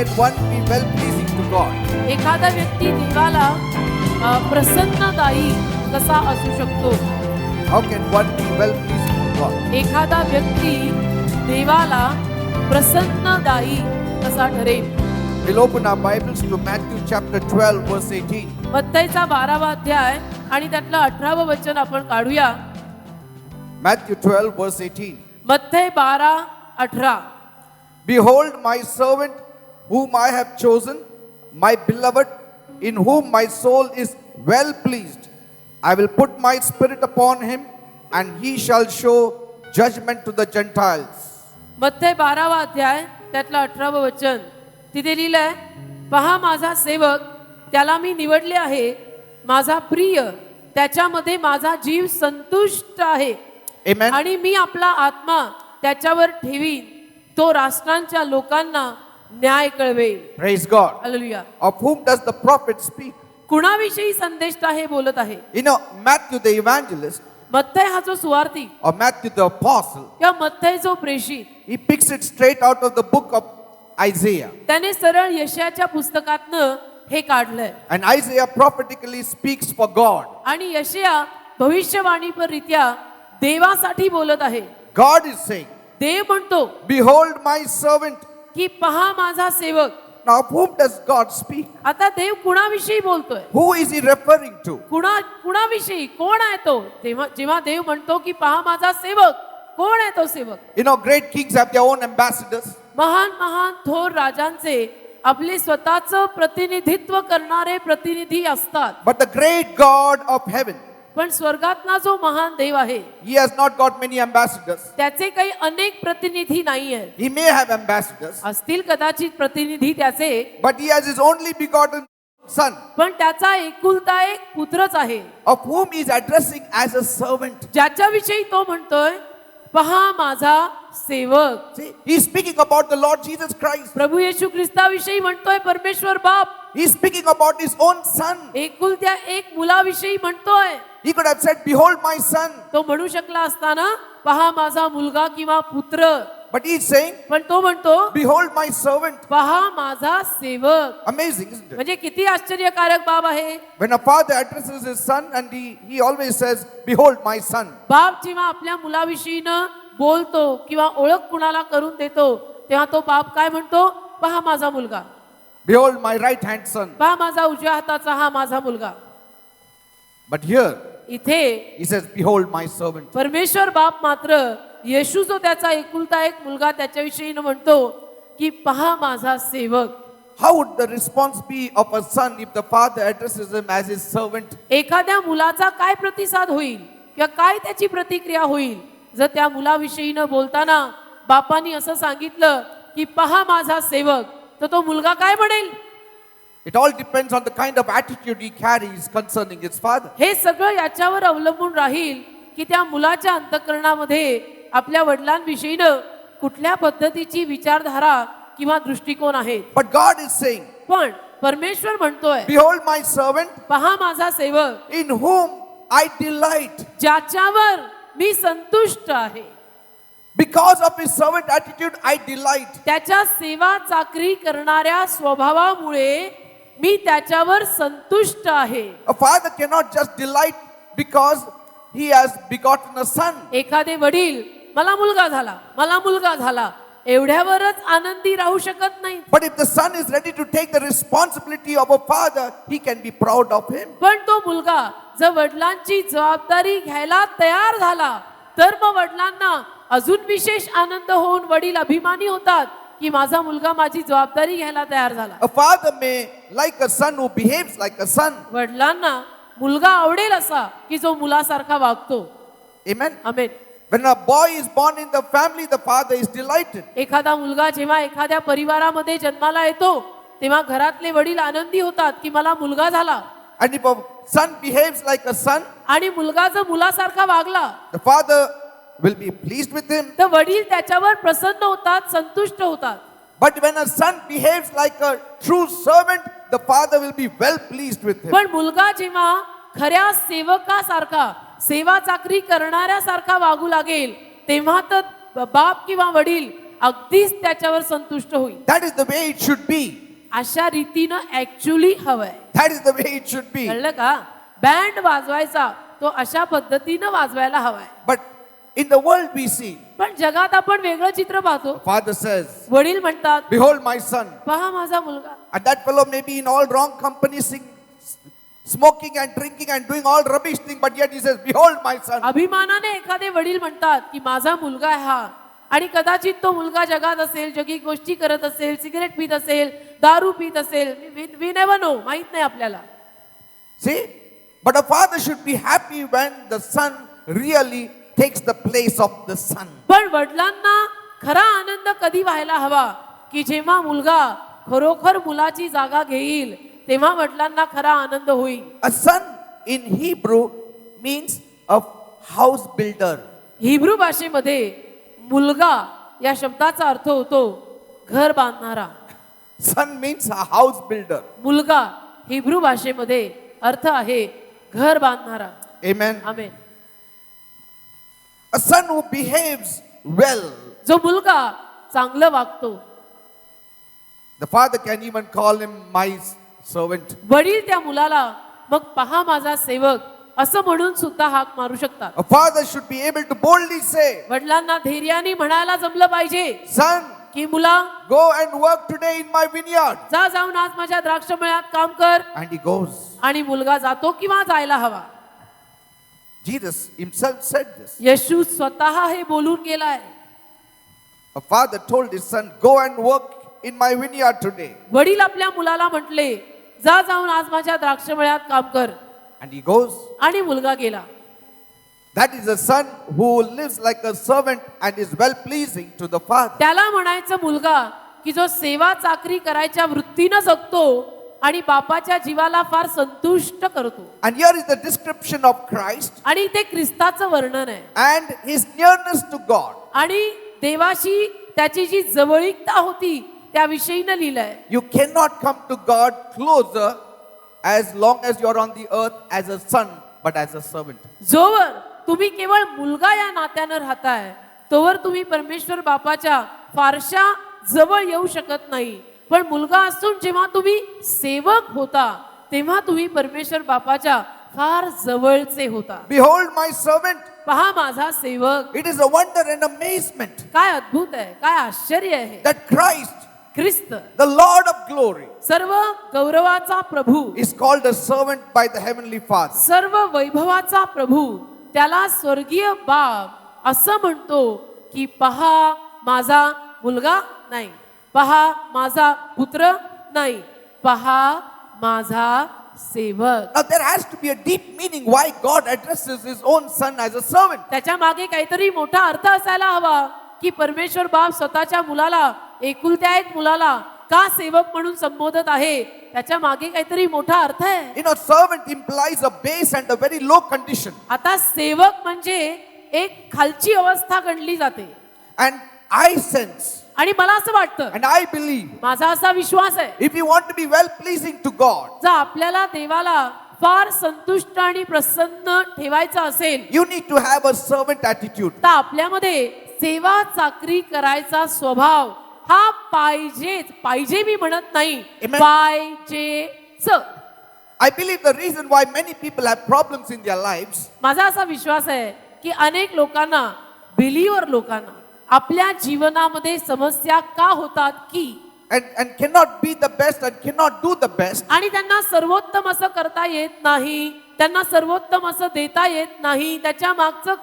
can one be well pleasing to God? एखादा व्यक्ती देवाला प्रसन्नदायी कसा असू शकतो? How can one be well pleasing to God? एखादा व्यक्ती देवाला प्रसन्नदायी कसा ठरेल? We'll open our Bibles to Matthew chapter 12 verse 18. मत्तैचा 12वा अध्याय आणि त्यातलं 18वं वचन आपण काढूया. Matthew 12 verse 18. मत्तै 12:18. Behold my servant whom I have chosen, my beloved, in whom my soul is well pleased. I will put my spirit upon him, and he shall show judgment to the Gentiles. मत्तै 12वा अध्याय त्यातलं 18वं वचन. तिथे लिहिलंय, पहा माझा सेवक, त्याला मी निवडले आहे, माझा प्रिय, त्याच्यामध्ये माझा जीव संतुष्ट आहे. Amen. आणि मी आपला आत्मा त्याच्यावर ठेवीन, तो राष्ट्रांच्या लोकांना न्याय कळवेल. Praise God. Hallelujah. Of whom does the prophet speak? कुणाविषयी संदेश आहे बोलत आहे? You know, Matthew the evangelist, मत्तै हा जो सुवार्थी or Matthew the apostle, या मत्तै जो प्रेषित, he picks it straight out of the book of Isaiah. त्याने सरळ यशायाच्या पुस्तकातनं हे काढलंय. And Isaiah prophetically speaks for God. आणि यशया भविष्यवाणीपररित्या देवासाठी बोलत आहे. God is saying, देव म्हणतो behold my servant. की पहा माझा सेवक. Now of whom does God speak? आता देव कुणाविषयी बोलतोय? Who is he referring to? कुणाविषयी? कोण आहे तो? तेव्हा जेव्हा देव म्हणतो की पहा माझा सेवक, कोण आहे तो सेवक? You know, great kings have their own ambassadors. महान महान थोर राजांचे आपले स्वतःचं प्रतिनिधित्व करणारे प्रतिनिधी असतात. But the great God of heaven, पण स्वर्गातला जो महान देव आहे, he has not got many ambassadors. त्याचे काही अनेक प्रतिनिधी नाही आहेत. He may have ambassadors, असतील कदाचित प्रतिनिधी त्याचे, but he has his only begotten son, पण त्याचा एकुलता एक पुत्रच आहे, of whom he is addressing as a servant. ज्याच्याविषयी तो म्हणतोय पहा माझा सेवक. See, he is speaking about the Lord Jesus Christ. प्रभू येशू ख्रिस्ताविषयी म्हणतोय परमेश्वर बाप. He is speaking about his own son. एकुलत्या एक मुलाविषयी म्हणतोय. He could have said, behold my son. तो म्हणू शकला असताना पहा माझा मुलगा किंवा पुत्र, But he is saying, पण तो म्हणतो behold my servant. पहा माझा सेवक. Amazing, isn't it? म्हणजे किती आश्चर्यकारक बाब आहे. When a father addresses his son and he always says, behold my son. बाप जेव्हा आपल्या मुलाविषयीनं बोलतो किंवा ओळख कुणाला करून देतो, तेव्हा तो बाप काय म्हणतो? पहा माझा मुलगा. Behold my right hand son. पहा माझा उजव्या हाताचा हा माझा मुलगा. But here इथे he says, behold my servant. परमेश्वर बाप मात्र येशू जो त्याचा एकुलता एक मुलगा त्याच्याविषयीनं म्हणतो की पहा माझा सेवक. How would the response be of a son if the father addresses him as his servant? एखाद्या मुलाचा काय प्रतिसाद होईल किंवा काय त्याची प्रतिक्रिया होईल जर त्या मुलाविषयीनं बोलताना बापानी असं सांगितलं की पहा माझा सेवक, तर तो मुलगा काय म्हणेल? It all depends on the kind of attitude he carries concerning his father. हे सगळं याच्यावर अवलंबून राहील की त्या मुलाच्या अंतःकरणामध्ये आपल्या वडिलांविषयीनं कुठल्या पद्धतीची विचारधारा किंवा दृष्टिकोन आहे. But God is saying, पण परमेश्वर म्हणतोय behold my servant, पहा माझा सेवक, in whom I delight. ज्याच्यावर मी संतुष्ट आहे. Because of his servant attitude, I delight. त्याच्या सेवा चाकरी करणाऱ्या स्वभावामुळे मी त्याच्यावर संतुष्ट आहे. A father cannot just delight because he has begotten a son. एखादे वडील मला मुलगा झाला, मला मुलगा झाला एवढ्यावरच आनंदी राहू शकत नाही. But if the son is ready to take the responsibility of a father, he can be proud of him. पण तो मुलगा जर वडिलांची जबाबदारी घ्यायला तयार झाला तर मग वडिलांना अजून विशेष आनंद होऊन वडील अभिमानी होतात की माझा मुलगा माझी जबाबदारी घ्यायला तयार झाला. A father may like a son who behaves like a son. वडिलांना मुलगा आवडेल असा की जो मुलासारखा वागतो. Amen. Amen. When a boy is born in the family, the father is delighted. एखादा मुलगा जेव्हा एखाद्या परिवारामध्ये जन्माला येतो तेव्हा घरातले वडील आनंदी होतात की मला मुलगा झाला. And if a son behaves like a son, आणि मुलगा जर मुलासारखा वागला the father will be pleased with him. तर वडील त्याच्यावर प्रसन्न होतात, संतुष्ट होतात. But when a son behaves like a true servant, the father will be well pleased with him. पण मुलगा जेव्हा खऱ्या सेवकासारखा, सेवा चाकरी करणाऱ्यासारखा वागू लागेल तेव्हा तर बाप किंवा वडील अगदीच त्याच्यावर संतुष्ट होईल. That is the way it should be. अशा रीतीनं ऍक्च्युली हवंय. That is the way it should be. कळलं का? बँड वाजवायचा तो अशा पद्धतीनं वाजवायला हवाय. But in the world we see, पण जगात आपण वेगळं चित्र पाहतो. Father says, वडील म्हणतात, behold my son. पहा माझा मुलगा. And that fellow may be in all wrong company, smoking and drinking and doing all rubbish thing, but yet he says, behold my son. अभिमानाने एखादे वडील म्हणतात की माझा मुलगा आहे हा, आणि कदाचित तो मुलगा जगात असेल, जगी गोष्टी करत असेल, सिगरेट पित असेल, दारू पित असेल, वी नेव्हर नो, माहित नाही आपल्याला. See, but a father should be happy when the son really takes the place of the son. पण वडिलांना खरा आनंद कधी व्हायला हवा की जेव्हा मुलगा खरोखर मुलाची जागा घेईल, तेव्हा वडिलांना खरा आनंद होईल. A son in Hebrew means a house builder. Hebrew भाषेमध्ये मुलगा या शब्दाचा अर्थ होतो घर बांधणारा. Son means a house builder. मुलगा हिब्रू भाषेमध्ये अर्थ आहे घर बांधणारा. Amen. Amen. A son who behaves well. जो मुलगा चांगलं वागतो. The father can even call him my servant. वडील त्या मुलाला मग पहा माझा सेवक असं म्हणून सुद्धा हाक मारू शकतात. A father should be able to boldly say, वडिलांना धैर्याने म्हणायला जमलं पाहिजे son, की मुला go and work today in my vineyard. जा, जाऊन आज माझ्या द्राक्ष मळ्यात काम कर. And he goes. आणि मुलगा जातो किंवा जायला हवा. Jesus himself said this. येशू स्वतः हे बोलून गेलाय. A father told his son, go and work in my vineyard today. वडील आपल्या मुलाला म्हटले, जा, जाऊन आज माझ्या द्राक्ष मळ्यात काम कर. And he goes. आणि मुलगा गेला. That is a son who lives like a servant and is well pleasing to the father. त्याला म्हणायचं मुलगा की जो सेवा चाकरी करायच्या वृत्तीनं जगतो आणि बापाच्या जीवाला फार संतुष्ट करतो. And here is the description of Christ आणि इथे ख्रिस्ताचं वर्णन आहे. and his nearness to God. आणि देवाशी त्याची जी जवळीकता होती त्याविषयीनं लिहिलंय. You cannot come to God closer as long as you are on the earth as a son, but as a servant. जोवर तुम्ही केवळ मुलगा या नात्यानं राहताय, तोवर तुम्ही परमेश्वर बापाच्या फारशा जवळ येऊ शकत नाही. पण मुलगा असून जेव्हा तुम्ही सेवक होता, तेव्हा तुम्ही परमेश्वर बापाच्या फार जवळचे होता. Behold my servant. पहा माझा सेवक. It is a wonder and amazement काय अद्भुत आहे, काय आश्चर्य आहे. that Christ, Christ the Lord of glory, सर्व गौरवाचा प्रभू, is called a servant by the heavenly Father. सर्व वैभवाचा प्रभू, त्याला स्वर्गीय बाप असं म्हणतो की पहा माझा मुलगा नाही, पहा माझा पुत्र नाही, पहा माझा सेवक. Now there has to be a deep meaning why God addresses his own son as a servant. त्याच्या मागे काहीतरी मोठा अर्थ असायला हवा की परमेश्वर बाप स्वतःच्या मुलाला, एकुलत्या एक मुलाला का सेवक म्हणून संबोधत आहे. त्याच्या मागे काहीतरी मोठा अर्थ आहे. You know, servant implies a base and a very low condition. आता सेवक म्हणजे एक खालची अवस्था गणली जाते. And I sense आणि मला असं वाटतं, and I believe, माझा असा विश्वास आहे, if you want to be well pleasing to God, जर आपल्याला देवाला फार संतुष्ट आणि प्रसन्न ठेवायचं असेल, you need to have a servant attitude. तर आपल्यामध्ये सेवा चाकरी करायचा स्वभाव हा पाहिजेच. पाहिजे मी म्हणत नाही, Amen. पाहिजेच. I believe the reason why many people have problems in their lives माझा असा विश्वास आहे की अनेक लोकांना, बिलीवर लोकांना आपल्या जीवनामध्ये समस्या का होतात की and cannot be the best and cannot do the best आणि त्यांना सर्वोत्तम असं करता येत नाही, त्यांना सर्वोत्तम असं देता येत नाही. त्याच्या मागचं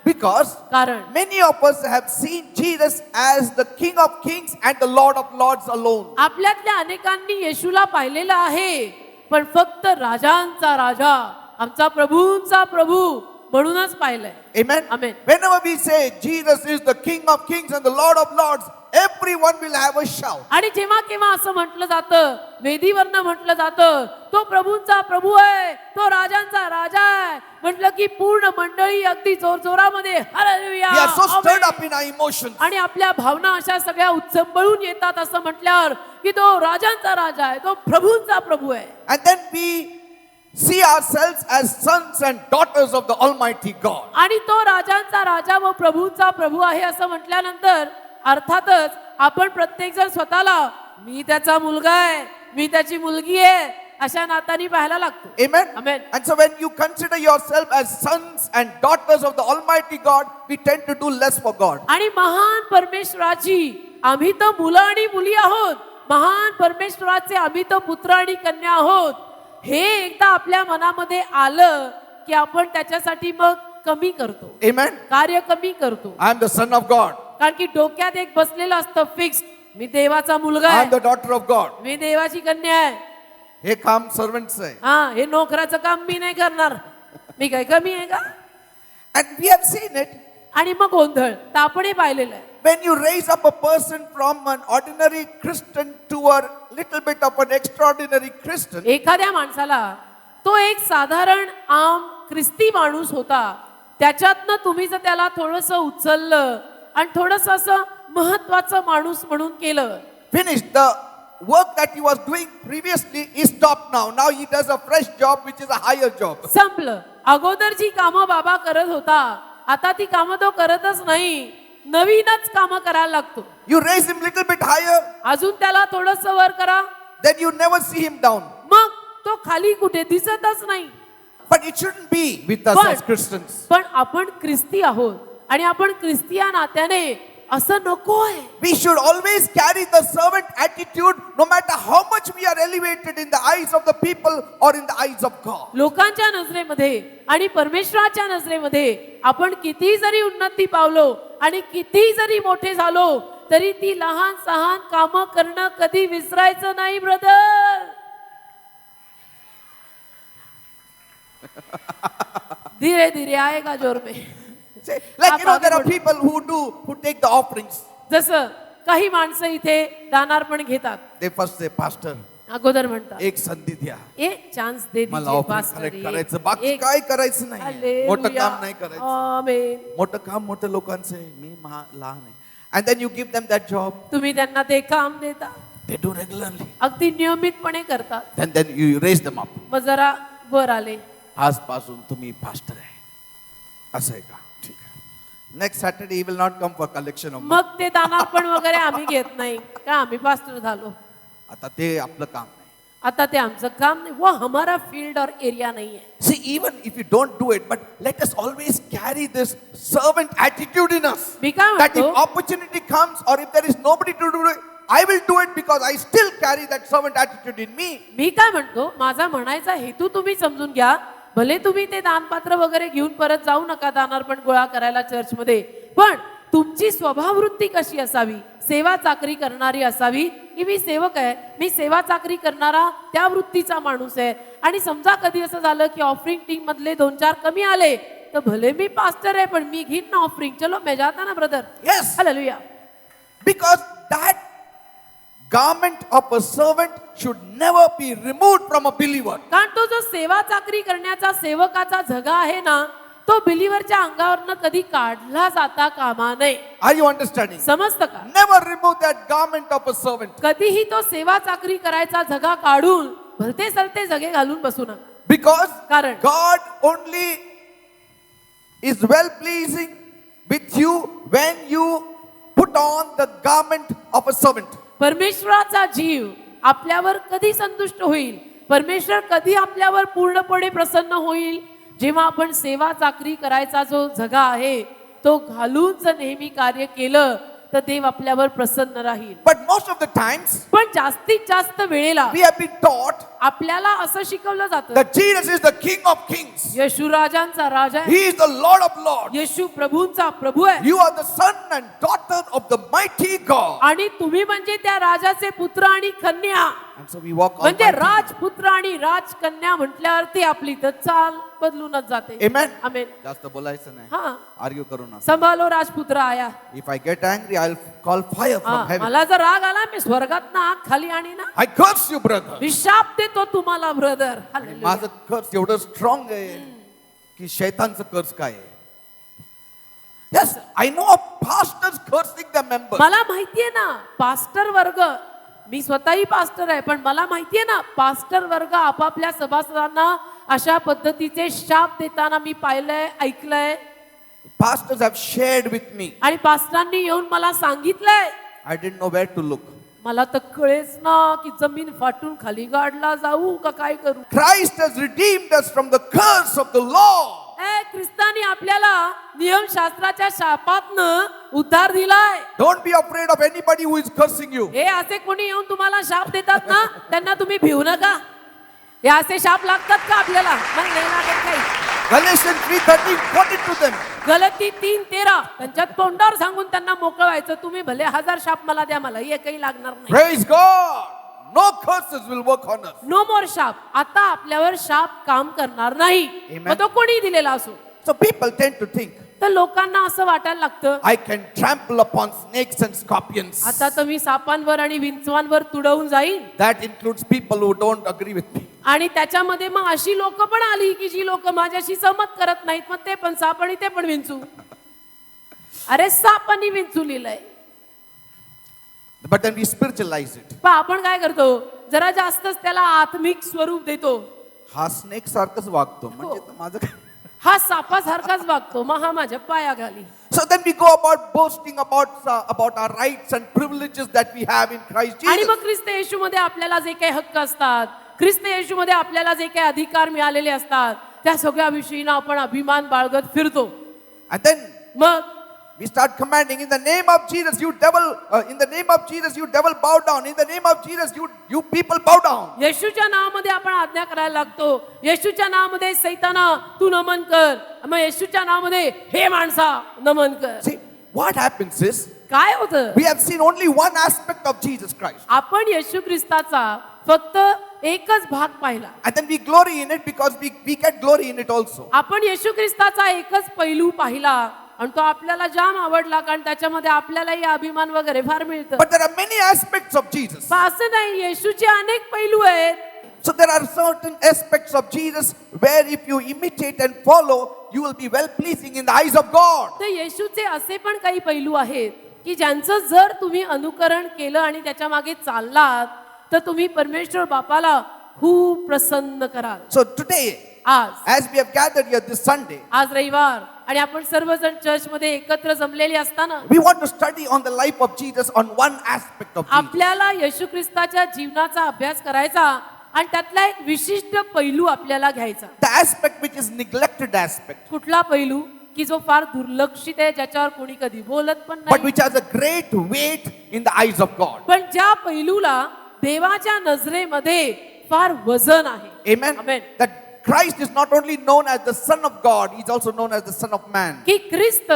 because कारण many of us have seen Jesus as the King of Kings and the Lord of Lords alone. आपल्यातल्या अनेकांनी येशूला पाहिलेलं आहे, पण फक्त राजांचा राजा, आमचा प्रभूंचा प्रभू म्हणूनच पाहिलंय. Amen. Amen. Whenever we say Jesus is the King of Kings and the Lord of Lords, everyone will have a shout. आणि जेव्हा केव्हा असं म्हटलं जातं, वेदीवरनं म्हटलं जातं, तो प्रभूंचा प्रभू आहे, तो राजांचा राजा आहे, म्हटलं की पूर्ण मंडळी अगदी जोरजोरामध्ये hallelujah, We are so stirred amen. up in our emotions. आणि आपल्या भावना अशा सगळ्या उत्संबळून येतात असं म्हटल्यावर की तो राजांचा राजा आहे, तो प्रभूंचा प्रभू आहे. And then we see ourselves as sons and daughters of the Almighty God. आणि तो राजांचा राजा व प्रभूंचा प्रभू आहे असं म्हटल्यानंतर अर्थातच आपण प्रत्येक जण स्वतःला मी त्याचा मुलगा आहे, मी त्याची मुलगी आहे अशा नातानी पाहायला लागतो. Amen. Amen. And so when you consider yourself as sons and daughters of the Almighty God, we tend to do less for God. आणि महान परमेश्वराची आम्ही तर मुलं आणि मुली आहोत, महान परमेश्वराचे आम्ही तर पुत्र आणि कन्या आहोत, हे एकदा आपल्या मनामध्ये आलं की आपण त्याच्यासाठी मग कमी करतो, Amen. कार्य कमी करतो. I am the son of God. कारण की डोक्यात एक बसलेलं असतं फिक्स, मी देवाचा मुलगा I am the आहे, daughter of God. मी देवाची कन्या आहे. हे काम सर्वंटचं आहे. हा, हे नोकराचं काम मी नाही करणार, मी काय कमी आहे का? And we have seen it. आणि मग गोंधळ तर आपणही पाहिलेलं आहे. When you raise up a person from an ordinary Christian to a little bit of an extraordinary Christian, एखाद्या माणसाला तो एक साधारण आम ख्रिस्ती माणूस होता, त्याच्यातनं तुम्ही जर त्याला थोडंसं उचललं आणि थोडंसं असं महत्वाचं माणूस म्हणून केलं, finished. The work that he was doing previously is stopped now. Now he does a fresh job which is a higher job. संपलं. अगोदर जी कामं बाबा करत होता, आता ती कामं तो करतच नाही, नवीनच कामं करायला लागतो. You raise him little bit higher, अजून त्याला थोडंसं वर करा, then you never see him down. मग तो खाली कुठे दिसतच नाही. But it shouldn't be with us But- as Christians. पण आपण ख्रिस्ती आहोत आणि आपण ख्रिस्ती या नात्याने असं नकोय. We should always carry the servant attitude no matter how much we are elevated in the eyes of the people or in the eyes of God. लोकांच्या नजरेमध्ये आणि परमेश्वराच्या नजरेमध्ये आपण किती जरी उन्नती पावलो आणि किती जरी मोठे झालो तरी ती लहान सहान कामं करणं कधी विसरायचं नाही ब्रदर. धीरे धीरे आएगा जोर में. Say, like there are आगे people who take the offerings. जसं काही माणसं इथे दानार्पण घेतात, They first say, Pastor, अगोदर म्हणतात एक संधी द्या. एक चान्स दे मला दीजिए ऑफरिंग पास्टर, कलेक्ट एक- करायचं, बाकी एक- काय करायचं नाही. हालेलुया. मोठं काम नाही करायचं. आमेन. मोठं काम मोठं लोकांचं आहे, मी लहान आहे. And then you give them that job. तुम्ही त्यांना ते काम देता, They do regularly. अगदी नियमितपणे करतात. Then you raise them up. मग जरा वर आले, आजपासून तुम्ही पास्टर आहे, असं आहे का? ठीक आहे. Next Saturday he will not come for collection of. मग ते दानार्पण वगैरे आम्ही घेत नाही का, आम्ही पास्टर झालो, आता ते आपलं काम नाही. आता ते आमचं काम नाही, वो हमारा फील्ड और एरिया नहीं है. See, even if you don't do it, but let us always carry this servant attitude in us. मी काय That if म्हणतो, opportunity comes or if there is nobody to do it, I will do it because I still carry that servant attitude in me. मी काय म्हणतो, माझा म्हणायचा हेतू तुम्ही समजून घ्या. भले तुम्ही ते दानपात्र वगैरे घेऊन परत जाऊ नका दानार्पण गोळा करायला चर्चमध्ये, पण तुमची स्वभाववृत्ती कशी असावी, सेवा चाकरी करणारी असावी की मी सेवक आहे, मी सेवा चाकरी करणारा त्या वृत्तीचा माणूस आहे. आणि समजा कधी असं झालं की ऑफरिंग टीम मधले 2-4 कमी आले तर भले मी पास्टर आहे पण मी घेईन ना ऑफरिंग, चलो मैं जाता ना brother. Yes. Hallelujah. Because that garment of a servant should never be removed from a believer. कारण तो जो सेवा चाकरी करण्याचा सेवकाचा झगा आहे ना, तो बिलीवरच्या अंगावरनं कधी काढला जाता कामा नये. Are you understanding? समजतं का? Never remove that garment of a servant. कधीही तो सेवा चाकरी करायचा झगा काढून भलते सलते झगे घालून बसू नका. Because कारण God only is well pleasing with you when you put on the garment of a servant. परमेश्वराचा जीव आपल्यावर कधी संतुष्ट होईल, परमेश्वर कधी आपल्यावर पूर्णपणे प्रसन्न होईल, जेव्हा आपण सेवा चाकरी करायचा जो झगा आहे तो घालून जर नेहमी कार्य केलं तर देव आपल्यावर प्रसन्न राहील. But most of the times पण जास्तीत जास्त वेळेला we have been taught आपल्याला असं शिकवलं जातं, that Jesus is the King of Kings. येशू राजांचा राजा आहे, He is the Lord of Lords. येशू प्रभूंचा प्रभू आहे, You are the son and daughter of the mighty God. आणि तुम्ही म्हणजे त्या राजाचे पुत्र आणि कन्या. And so we walk म्हणजे almighty. राजपुत्र आणि राजकन्या म्हटल्यावरती आपली तर चाल बदलूनच जाते. Amen. आमेन. जास्त बोलायचं नाही. हा, आर्ग्यू करू नका. संभालो राजपुत्र आया. If I get angry, I'll call fire हा, from heaven. मला जर राग आला मी स्वर्गात ना आग खाली आणि ना I curse you, brother. विशाप देतो तुम्हाला ब्रदर. माझं कर्स एवढं स्ट्रॉंग आहे की शैतानचं कर्स काय आहे. Yes, I know of pastors cursing their members. मला माहितीये ना पास्टर वर्ग, मी स्वतःही पास्टर आहे, पण मला माहितीये ना पास्टर वर्ग आपापल्या सभासदांना अशा पद्धतीचे शाप देताना मी पाहिलंय, ऐकलंय. Pastors have shared with me. आणि पास्टरांनी येऊन मला सांगितलंय, I didn't know where to look. मला तर कळेच ना की जमीन फाटून खाली गाडला जाऊ का काय करू. Christ has redeemed us from the curse of the law. ख्रिस्तानी आपल्याला नियमशास्त्राच्या शापातनं उद्धार दिलाय. Don't be afraid of anybody who is cursing you. हे असे कोणी येऊन तुम्हाला शाप देतात ना, त्यांना तुम्ही भिवू नका. हे असे शाप लागतात का आपल्याला? नाही नाही लागत काही. Galatians 3:13, quote it to them. गलती 3:13 त्यांच्या तोंडावर सांगून त्यांना मोकळं व्हायचं. तुम्ही भले 1000 शाप मला द्या, मला एकही लागणार नाही. Praise God. No curses will work on us. No more शाप. आता आपल्यावर शाप काम करणार नाही. Amen. मग तो कोणी दिलेला असो. So people tend to think, तर लोकांना असं वाटायला लागतं, I can trample upon snakes and scorpions. आता तर मी सापांवर आणि विंचवांवर तुडवून जाईन. That includes people who don't agree with me. आणि त्याच्यामध्ये मग अशी लोक पण आली की जी लोक माझ्याशी सहमत करत नाहीत. मग ते पण साप आणि ते पण विंचू. अरे साप आणि विंचू लिहिलंय, But then we spiritualize it. पण आपण काय करतो, जरा जास्तच त्याला आत्मिक स्वरूप देतो. हा स्नेक सारखंच वागतो म्हणजे तर माझं काय. हा सापासारखाच वागतो, मग हा माझ्या पायाखाली. So then we go about boasting about our rights and privileges that we have in Christ आणि Jesus. मग ख्रिस्त येशूमध्ये आपल्याला जे काही हक्क असतात, ख्रिस्त येशूमध्ये आपल्याला जे काही अधिकार मिळालेले असतात, त्या सगळ्या विषयीनं आपण अभिमान बाळगत फिरतो. And then मग we start commanding, in the name of Jesus you devil, in the name of Jesus you devil bow down, in the name of Jesus you people bow down. येशूच्या नावामध्ये आपण आज्ञा करायला लागतो. येशूच्या नावामध्ये सैताना तू नमन कर. मग येशूच्या नावामध्ये हे माणसा नमन कर. See, what happens is, काय होतं, we have seen only one aspect of Jesus Christ. आपण येशू ख्रिस्ताचा फक्त एकच भाग पाहिला. And then we glory in it because we get glory in it also. आपण येशू ख्रिस्ताचा एकच पैलू पाहिला आणि तो आपल्याला जाम आवडला, कारण त्याच्यामध्ये आपल्यालाही अभिमान वगैरे फार मिळतं. But there are many aspects of Jesus. पण असं नाही, येशूचे अनेक पैलू आहेत. So there are certain aspects of Jesus where if you imitate and follow, you will be well pleasing in the eyes of God. तर येशूचे असे पण काही पैलू आहेत की ज्यांचं जर तुम्ही अनुकरण केलं आणि त्याच्या मागे चाललात तर तुम्ही परमेश्वर बापाला खूप प्रसन्न कराल. So today, आज as we have gathered here this Sunday, आज रविवार आणि आपण सर्वजण चर्चमध्ये एकत्र जमलेले असताना we want to study on the life of Jesus on one aspect of Jesus. आपल्याला येशू ख्रिस्ताच्या जीवनाचा अभ्यास करायचा आणि त्यातला एक विशिष्ट पैलू आपल्याला घ्यायचा. The aspect which is neglected aspect, कुठला पैलू की जो फार दुर्लक्षित आहे, ज्याच्यावर कोणी कधी बोलत पण but नाही, which has a great weight in the eyes of God. पण ज्या पैलूला देवाच्या नजरेमध्ये फार वजन आहे. Amen. Amen. That Christ is not only known as the Son of God, He is also known as the Son of Man. की ख्रिस्त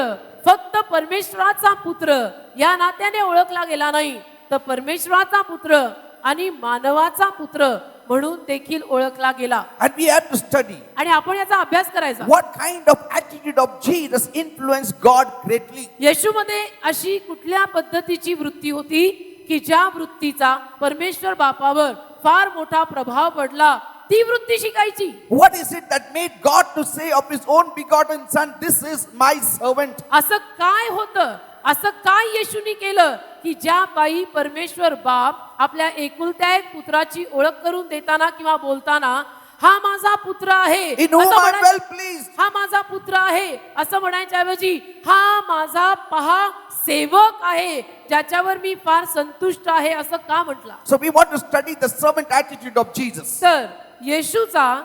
फक्त परमेश्वराचा पुत्र या नात्याने ओळखला गेला नाही, तर परमेश्वराचा पुत्र आणि मानवाचा पुत्र म्हणून देखील ओळखला गेला. And we have to study आणि आपण याचा अभ्यास करायचा. what kind of attitude of Jesus influenced God greatly. येशूमध्ये अशी कुठल्या पद्धतीची वृत्ती होती की ज्या वृत्तीचा परमेश्वर बापावर फार मोठा प्रभाव पडला, ती वृत्ती शिकायची. What is it that made God to say of His own begotten Son, this is my servant? असं काय होतं, असं काय येशूनी केलं की ज्या पायी परमेश्वर बाप आपल्या एकुलत्या एक पुत्राची ओळख करून देताना किंवा बोलताना हा माझा पुत्र आहे, In whom असं I am म्हणायचं- well pleased. हा माझा पुत्र आहे असं म्हणायच्या ऐवजी हा माझा पहा सेवक आहे, ज्याच्यावर मी फार संतुष्ट आहे असं का म्हटला. So we want to study the servant attitude of Jesus. तर येशूचा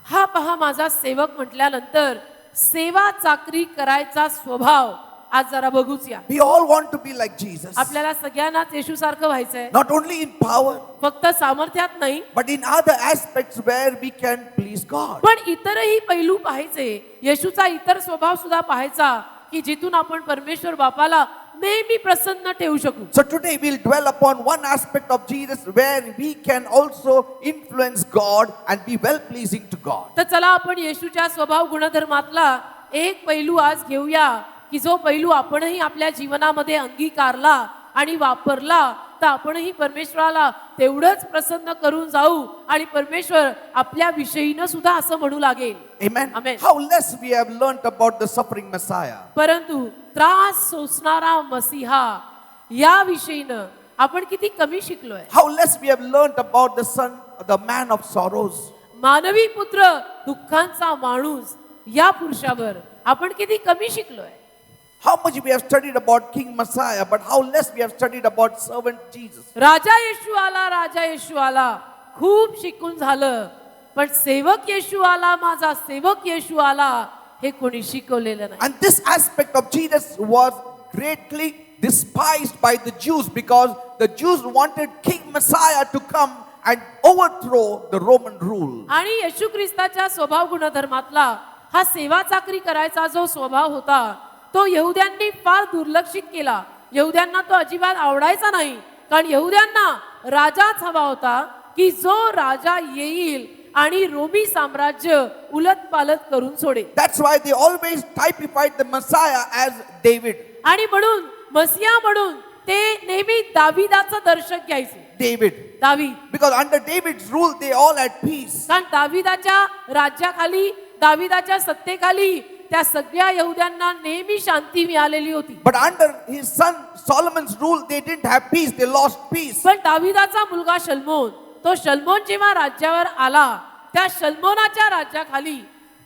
हा पहा माझा सेवक म्हटल्यानंतर सेवा चाकरी करायचा स्वभाव आज जरा बघूया. We all want to be like Jesus. आपल्याला सगळ्यांनाच येशू सारखं व्हायचंय, Not only in power, फक्त सामर्थ्यात नाही, but in other aspects where we can please God. पण इतरही पैलू पाहायचे. येशूचा इतर स्वभाव सुद्धा पाहायचा की जिथून आपण परमेश्वर बापाला नेहमी प्रसन्न ठेवू शकू. So today we'll dwell upon one aspect of Jesus where we can also influence God and be well pleasing to God. तर चला आपण येशूच्या स्वभाव गुणधर्मातला एक पैलू आज घेऊया की जो पैलू आपणही आपल्या जीवनामध्ये अंगीकारला आणि वापरला तर आपणही परमेश्वराला तेवढंच प्रसन्न करून जाऊ आणि परमेश्वर आपल्या विषयीनं सुद्धा असं म्हणू लागेल. Amen. Amen. How less we have learnt about the suffering Messiah. परंतु त्रास सोसणारा मसीहा या विषयीनं आपण किती कमी शिकलोय. How less we have learnt about the Son, the man of sorrows. मानवी पुत्र दुःखांचा माणूस या पुरुषावर आपण किती कमी शिकलोय. How much we have studied about King Messiah, but how less we have studied about servant Jesus. राजा येशू आला, राजा येशू आला, खूप शिकून झालं, पण सेवक येशू आला, माझा सेवक येशू आला, हे कोणी शिकवलेलं नाही. And this aspect of Jesus was greatly despised by the Jews because the Jews wanted King Messiah to come and overthrow the Roman rule. आणि येशू ख्रिस्ताच्या स्वभाव गुणधर्मातला हा सेवा चाकरी करायचा जो स्वभाव होता, तो यहुद्यांनी फार दुर्लक्षित केला. यहुद्यांना तो अजिबात आवडायचा नाही, कारण यहुद्यांना राजाच हवा होता, की जो राजा येईल आणि रोमी साम्राज्य उलटपालट करून सोडेल. That's why they always typified the Messiah as David. आणि म्हणून मसिया म्हणून ते नेहमी दाविदाचं दर्शक घ्यायचे. David. दावीद, Because under David's rule, they all had peace. कारण दाविदाच्या राज्याखाली, दाविदाच्या सत्तेखाली त्या सगळ्या यहुद्यांना नेहमी शांती मिळालेली होती. But under his son Solomon's rule, they didn't have peace. They lost peace. पण दाविदाचा मुलगा शल्मोन, तो शल्मोन जेव्हा राज्यावर आला, त्या शल्मोनाच्या राज्याखाली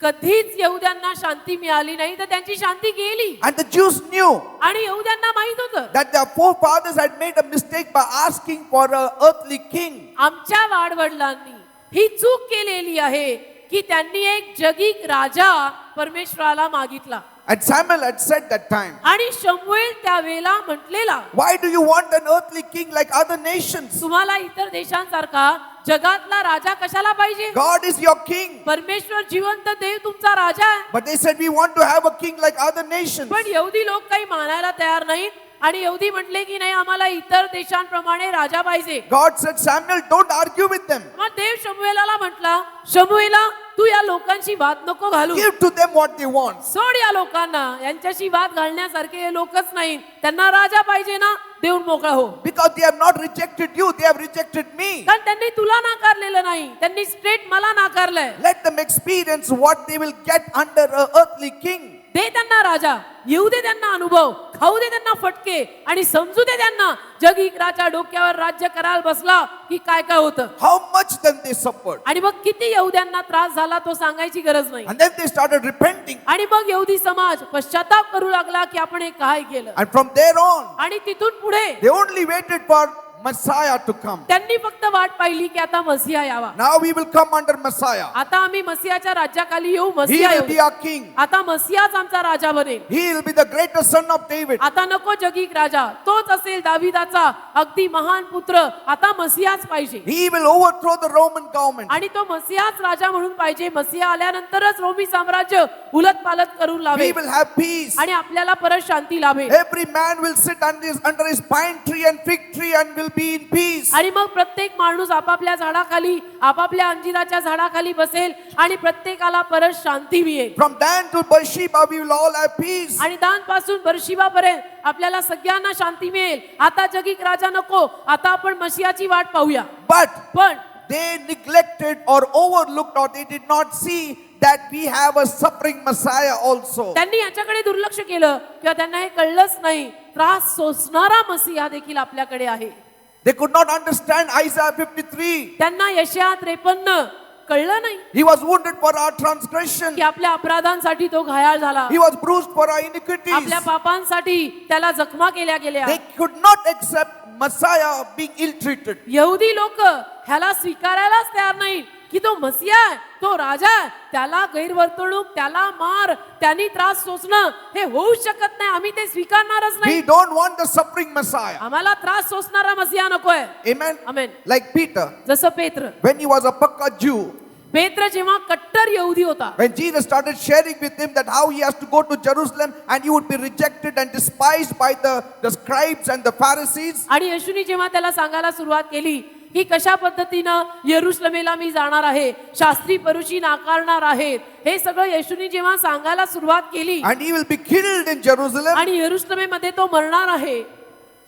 कधीच यहुद्यांना शांती मिळाली नाही, तर त्यांची शांती गेली. And the Jews knew आणि यहुद्यांना माहित होतं, that their forefathers had made a mistake by asking for an earthly king. आमच्या वाडवडिलांनी ही चूक केलेली आहे की त्यांनी एक जगिक राजा परमेश्वराला मागितला. And Samuel had said that time, आणि शमूएल त्यावेळेला म्हटलेला, why do you want an earthly king like other nations? तुम्हाला इतर देशांसारखा जगातला राजा कशाला पाहिजे? God is your king. परमेश्वर जिवंत देव तुमचा राजा आहे. But they said, we want to have a king like other nations. पण यहुदी लोक काही मानायला तयार नाहीत आणि यहुदी म्हटले की नाही, आम्हाला इतर देशांप्रमाणे राजा पाहिजे. God said, Samuel, don't argue with them. मग देव शमूएलाला म्हटला, शमूएला तू या लोकांशी वाद नको घालू, Give to them what they want. सोड या लोकांना, यांच्याशी वाद घालण्यासारखे हे लोकच नाहीत, त्यांना राजा पाहिजे ना, देऊन मोकळा हो. Because they have not rejected you, they have rejected me. कारण त्यांनी तुला नाकारलेलं नाही, त्यांनी स्ट्रेट मला नाकारलंय. Let them experience what they will get under an earthly king. दे त्यांना राजा, येऊ दे त्यांना अनुभव, खाऊ दे त्यांना फटके आणि समजू दे त्यांना जगीकराच्या डोक्यावर राज्य करायला बसला की काय काय होतं. How much then they suffered. आणि मग किती यहुद्यांना त्रास झाला तो सांगायची गरज नाही. And then they started repenting. आणि मग यहुदी समाज पश्चाताप करू लागला की आपण हे काय केलं. And from there on, आणि तिथून पुढे they only waited for Messiah to come. त्यांनी फक्त वाट पाहिली की आता मसिया यावा. Now we will come under Messiah. आता आम्ही मसियाच्या राज्याखाली येऊ, He मसिया will be येऊ. our king. आता मसियाच आमचा राजा बनेल. He will be the greatest son of David. आता नको जगीक राजा, तोच असेल दाविदाचा अगदी महान पुत्र. आता मसियाच पाहिजे He will overthrow the Roman government. आणि तो मसियाच राजा म्हणून पाहिजे. मसिया आल्यानंतरच रोमी साम्राज्य उलटपालट करून We लावेल will have peace. आणि आपल्याला परत शांती लाभेल. Every man will sit under his pine tree and fig tree and will be in peace. आणि मग प्रत्येक माणूस आपापल्या झाडाखाली, आपापल्या अंजिराच्या झाडाखाली बसेल आणि प्रत्येकाला परत शांती मिळेल. From Dan to Beersheba, we will all have peace. आणि दान पासून बर्शिबा पर्यंत आपल्याला सगळ्यांना शांती मिळेल. आता जगीक राजा नको, आता आपण मसियाची वाट पाहूया. पण They neglected or overlooked or they did not see that we have a suffering Messiah also. त्यांनी याच्याकडे दुर्लक्ष केलं किंवा त्यांना हे कळलंच नाही, त्रास सोसणारा मसिया देखील आपल्याकडे आहे. They could not understand Isaiah 53. त्यांना यशाया 53 कळलं नाही He was wounded for our transgression. की आपल्या अपराधांसाठी तो घायाळ झाला, He was bruised for our iniquities. आपल्या पापांसाठी त्याला जखमा केल्या गेल्या. They could not accept Messiah being ill-treated. यहुदी लोक ह्याला स्वीकारायलाच तयार नाही की तो मसिया आहे, तो राजा आहे, त्याला गैरवर्तणूक, त्याला मार, त्यांनी त्रास सोसणं हे होऊ शकत नाही, आम्ही ते स्वीकारणारच We नाही. don't want the suffering Messiah. आम्हाला त्रास सोसणारा मसिया नकोय. Amen. आमेन. Like Peter, जसं पेत्र, when he was a Pakka Jew, पेत्र जेव्हा कट्टर यहुदी होता, when Jesus started sharing with him that how he has to go to Jerusalem and he would be rejected and despised by the scribes and the Pharisees, आणि येशूनी जेव्हा त्याला सांगायला सुरुवात केली की कशा पद्धतीनं यरुशलेमेला मी जाणार आहे, शास्त्री परुषी नाकारणार आहेत, हे सगळं येशूनी जेव्हा सांगायला सुरुवात केली and he will be killed in Jerusalem, आणि यरुशलेमेमध्ये तो मरणार आहे,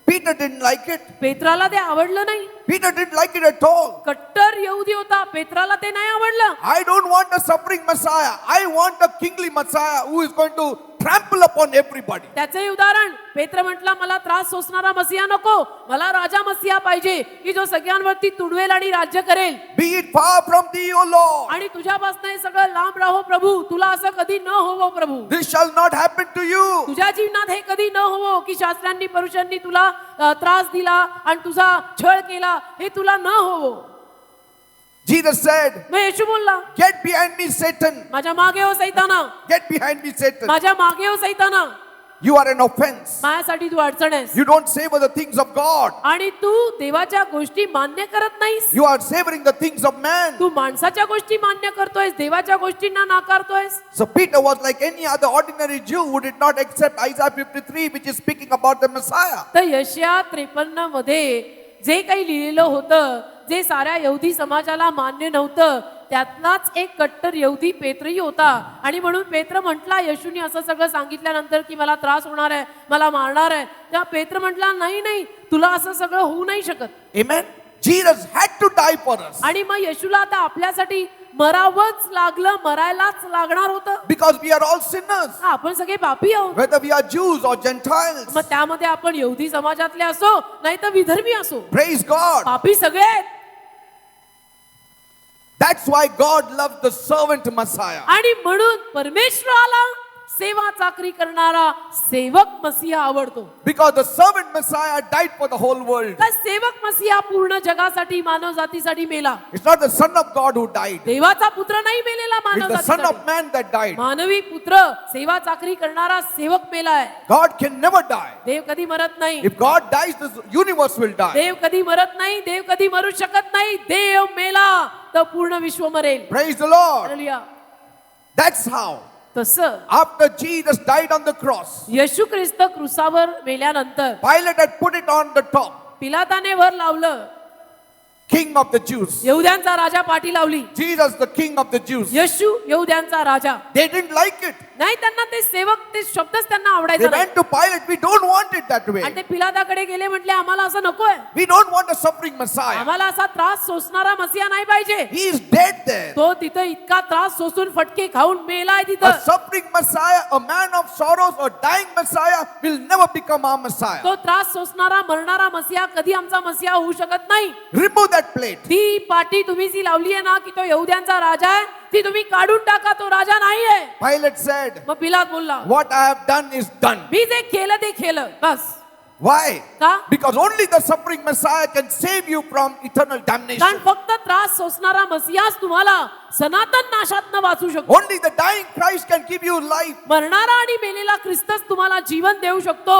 Peter didn't like it. पेत्राला ते आवडलं नाही. Peter didn't like it at all. कट्टर यहुदी होता, पेत्राला ते नाही आवडलं. I don't want a suffering Messiah. I want a kingly Messiah who is going to trample upon everybody. त्याचंही उदाहरण पेत्र म्हटला मला त्रास सोसणारा मसिहा नको, मला राजा मसिहा पाहिजे की जो सगळ्यांवरती तुडवेल आणि राज्य करेल. Be it far from thee, O Lord. आणि तुझ्यापासून हे सगळं लांब राहो प्रभू, तुला असं कधी न होवो प्रभू. This shall not happen to you. तुझ्या जीवनात हे कधी न होवो की शास्त्रांनी पुरुषांनी तुला त्रास दिला आणि तुझा छळ केला, हे तुला न होवो. Jesus said, मग येशू बोलला, get behind me, Satan. माझ्या मागे हो सैताना, Get behind me, Satan. माझ्या मागे हो सैताना, You are an offense. माझ्यासाठी तू अडचण आहेस You don't savor the things of God. आणि तू देवाच्या गोष्टी मान्य करत नाहीस. You are savoring the things of man. तू माणसाच्या गोष्टी मान्य करतोयस, देवाच्या गोष्टींना नाकारतोयस. So Peter was like any other ordinary Jew who did not accept Isaiah 53, which is speaking about the Messiah. तर यशया 53 मध्ये जे काही लिहिलेलं होतं, जे साऱ्या यहुदी समाजाला मान्य नव्हतं, त्यातलाच एक कट्टर यहुदी पेत्रही होता. आणि म्हणून पेत्र म्हटला, येशूने असं सगळं सांगितल्यानंतर की मला त्रास होणार आहे, मला मारणार आहे, तेव्हा पेत्र म्हटला नाही नाही, तुला असं सगळं होऊ नाही शकत. Amen. Jesus had to die for us. आणि मग येशूला आता आपल्यासाठी मरावंच लागलं, मरायलाच लागणार होतं. Because we are all sinners. हा, आपण सगळे पापी आहोत. Whether we are Jews or Gentiles. मग त्यामध्ये आपण यहुदी समाजातले असो नाही तर विधर्मी असो, Praise God. पापी सगळे आहेत. That's why God loved the servant Messiah. आणि म्हणून परमेश्वराला सेवा चाकरी करणारा सेवक मसीहा आवडतो. Because the servant Messiah died for the whole world. का सेवक मसीहा पूर्ण जगासाठी, मानव जातीसाठी मेला. It's not the Son of God who died. देवाचा पुत्र नाही मेलेला It's Manav the Son of जातीसाठी. Man that died. मानवी पुत्र सेवा चाकरी करणारा सेवक मेलाय. God can never die. देव कधी मरत नाही. If God dies, the universe will die. देव कधी मरत नाही, देव कधी मरू शकत नाही. देव मेला तर पूर्ण विश्व मरेल. Praise the Lord. Hallelujah. That's how. तसं After Jesus died on the cross, येशू ख्रिस्त क्रुसावर मेल्यानंतर Pilate had put it on the top. पिलाताने वर लावलं, King of the Jews. यहुद्यांचा राजा पाठी लावली. Jesus, the King of the Jews. Yeshu यहुद्यांचा Raja. They didn't like it. नाही, त्यांना ते सेवक, ते शब्दच त्यांना They आवडायचा नाही. went to Pilate. We don't want it that way. आणि ते पिलाताकडे गेले, म्हटले आम्हाला असं नकोय, We don't want a suffering Messiah. आम्हाला असा त्रास सोसणारा मसीहा नाही पाहिजे. He is dead there. तो तिथं इतका त्रास सोसून फटके खाऊन मेलाय A तिथं. suffering Messiah, a man of sorrows, or dying Messiah will never become our Messiah. तो त्रास सोसणारा मरणारा मसीहा कधी आमचा मसीहा होऊ शकत नाही. Remove that plate. ती पाटी तुम्ही जी लावली आहे ना की तो यहुद्यांचा राजा आहे, ती तुम्ही काढून टाका, तो राजा नाहीये. Pilate said, मग पिलात बोलला, what I have done is done. मी जे केलं ते केलं बस. Why? का? Because only the suffering Messiah can save you from eternal कारण damnation. फक्त त्रास सोसणारा मसीहाच तुम्हाला सनातन नाशातनं वाचू शकतो. Only the dying Christ can give you life. मरणारा आणि मेलेला ख्रिस्तच तुम्हाला जीवन देऊ शकतो.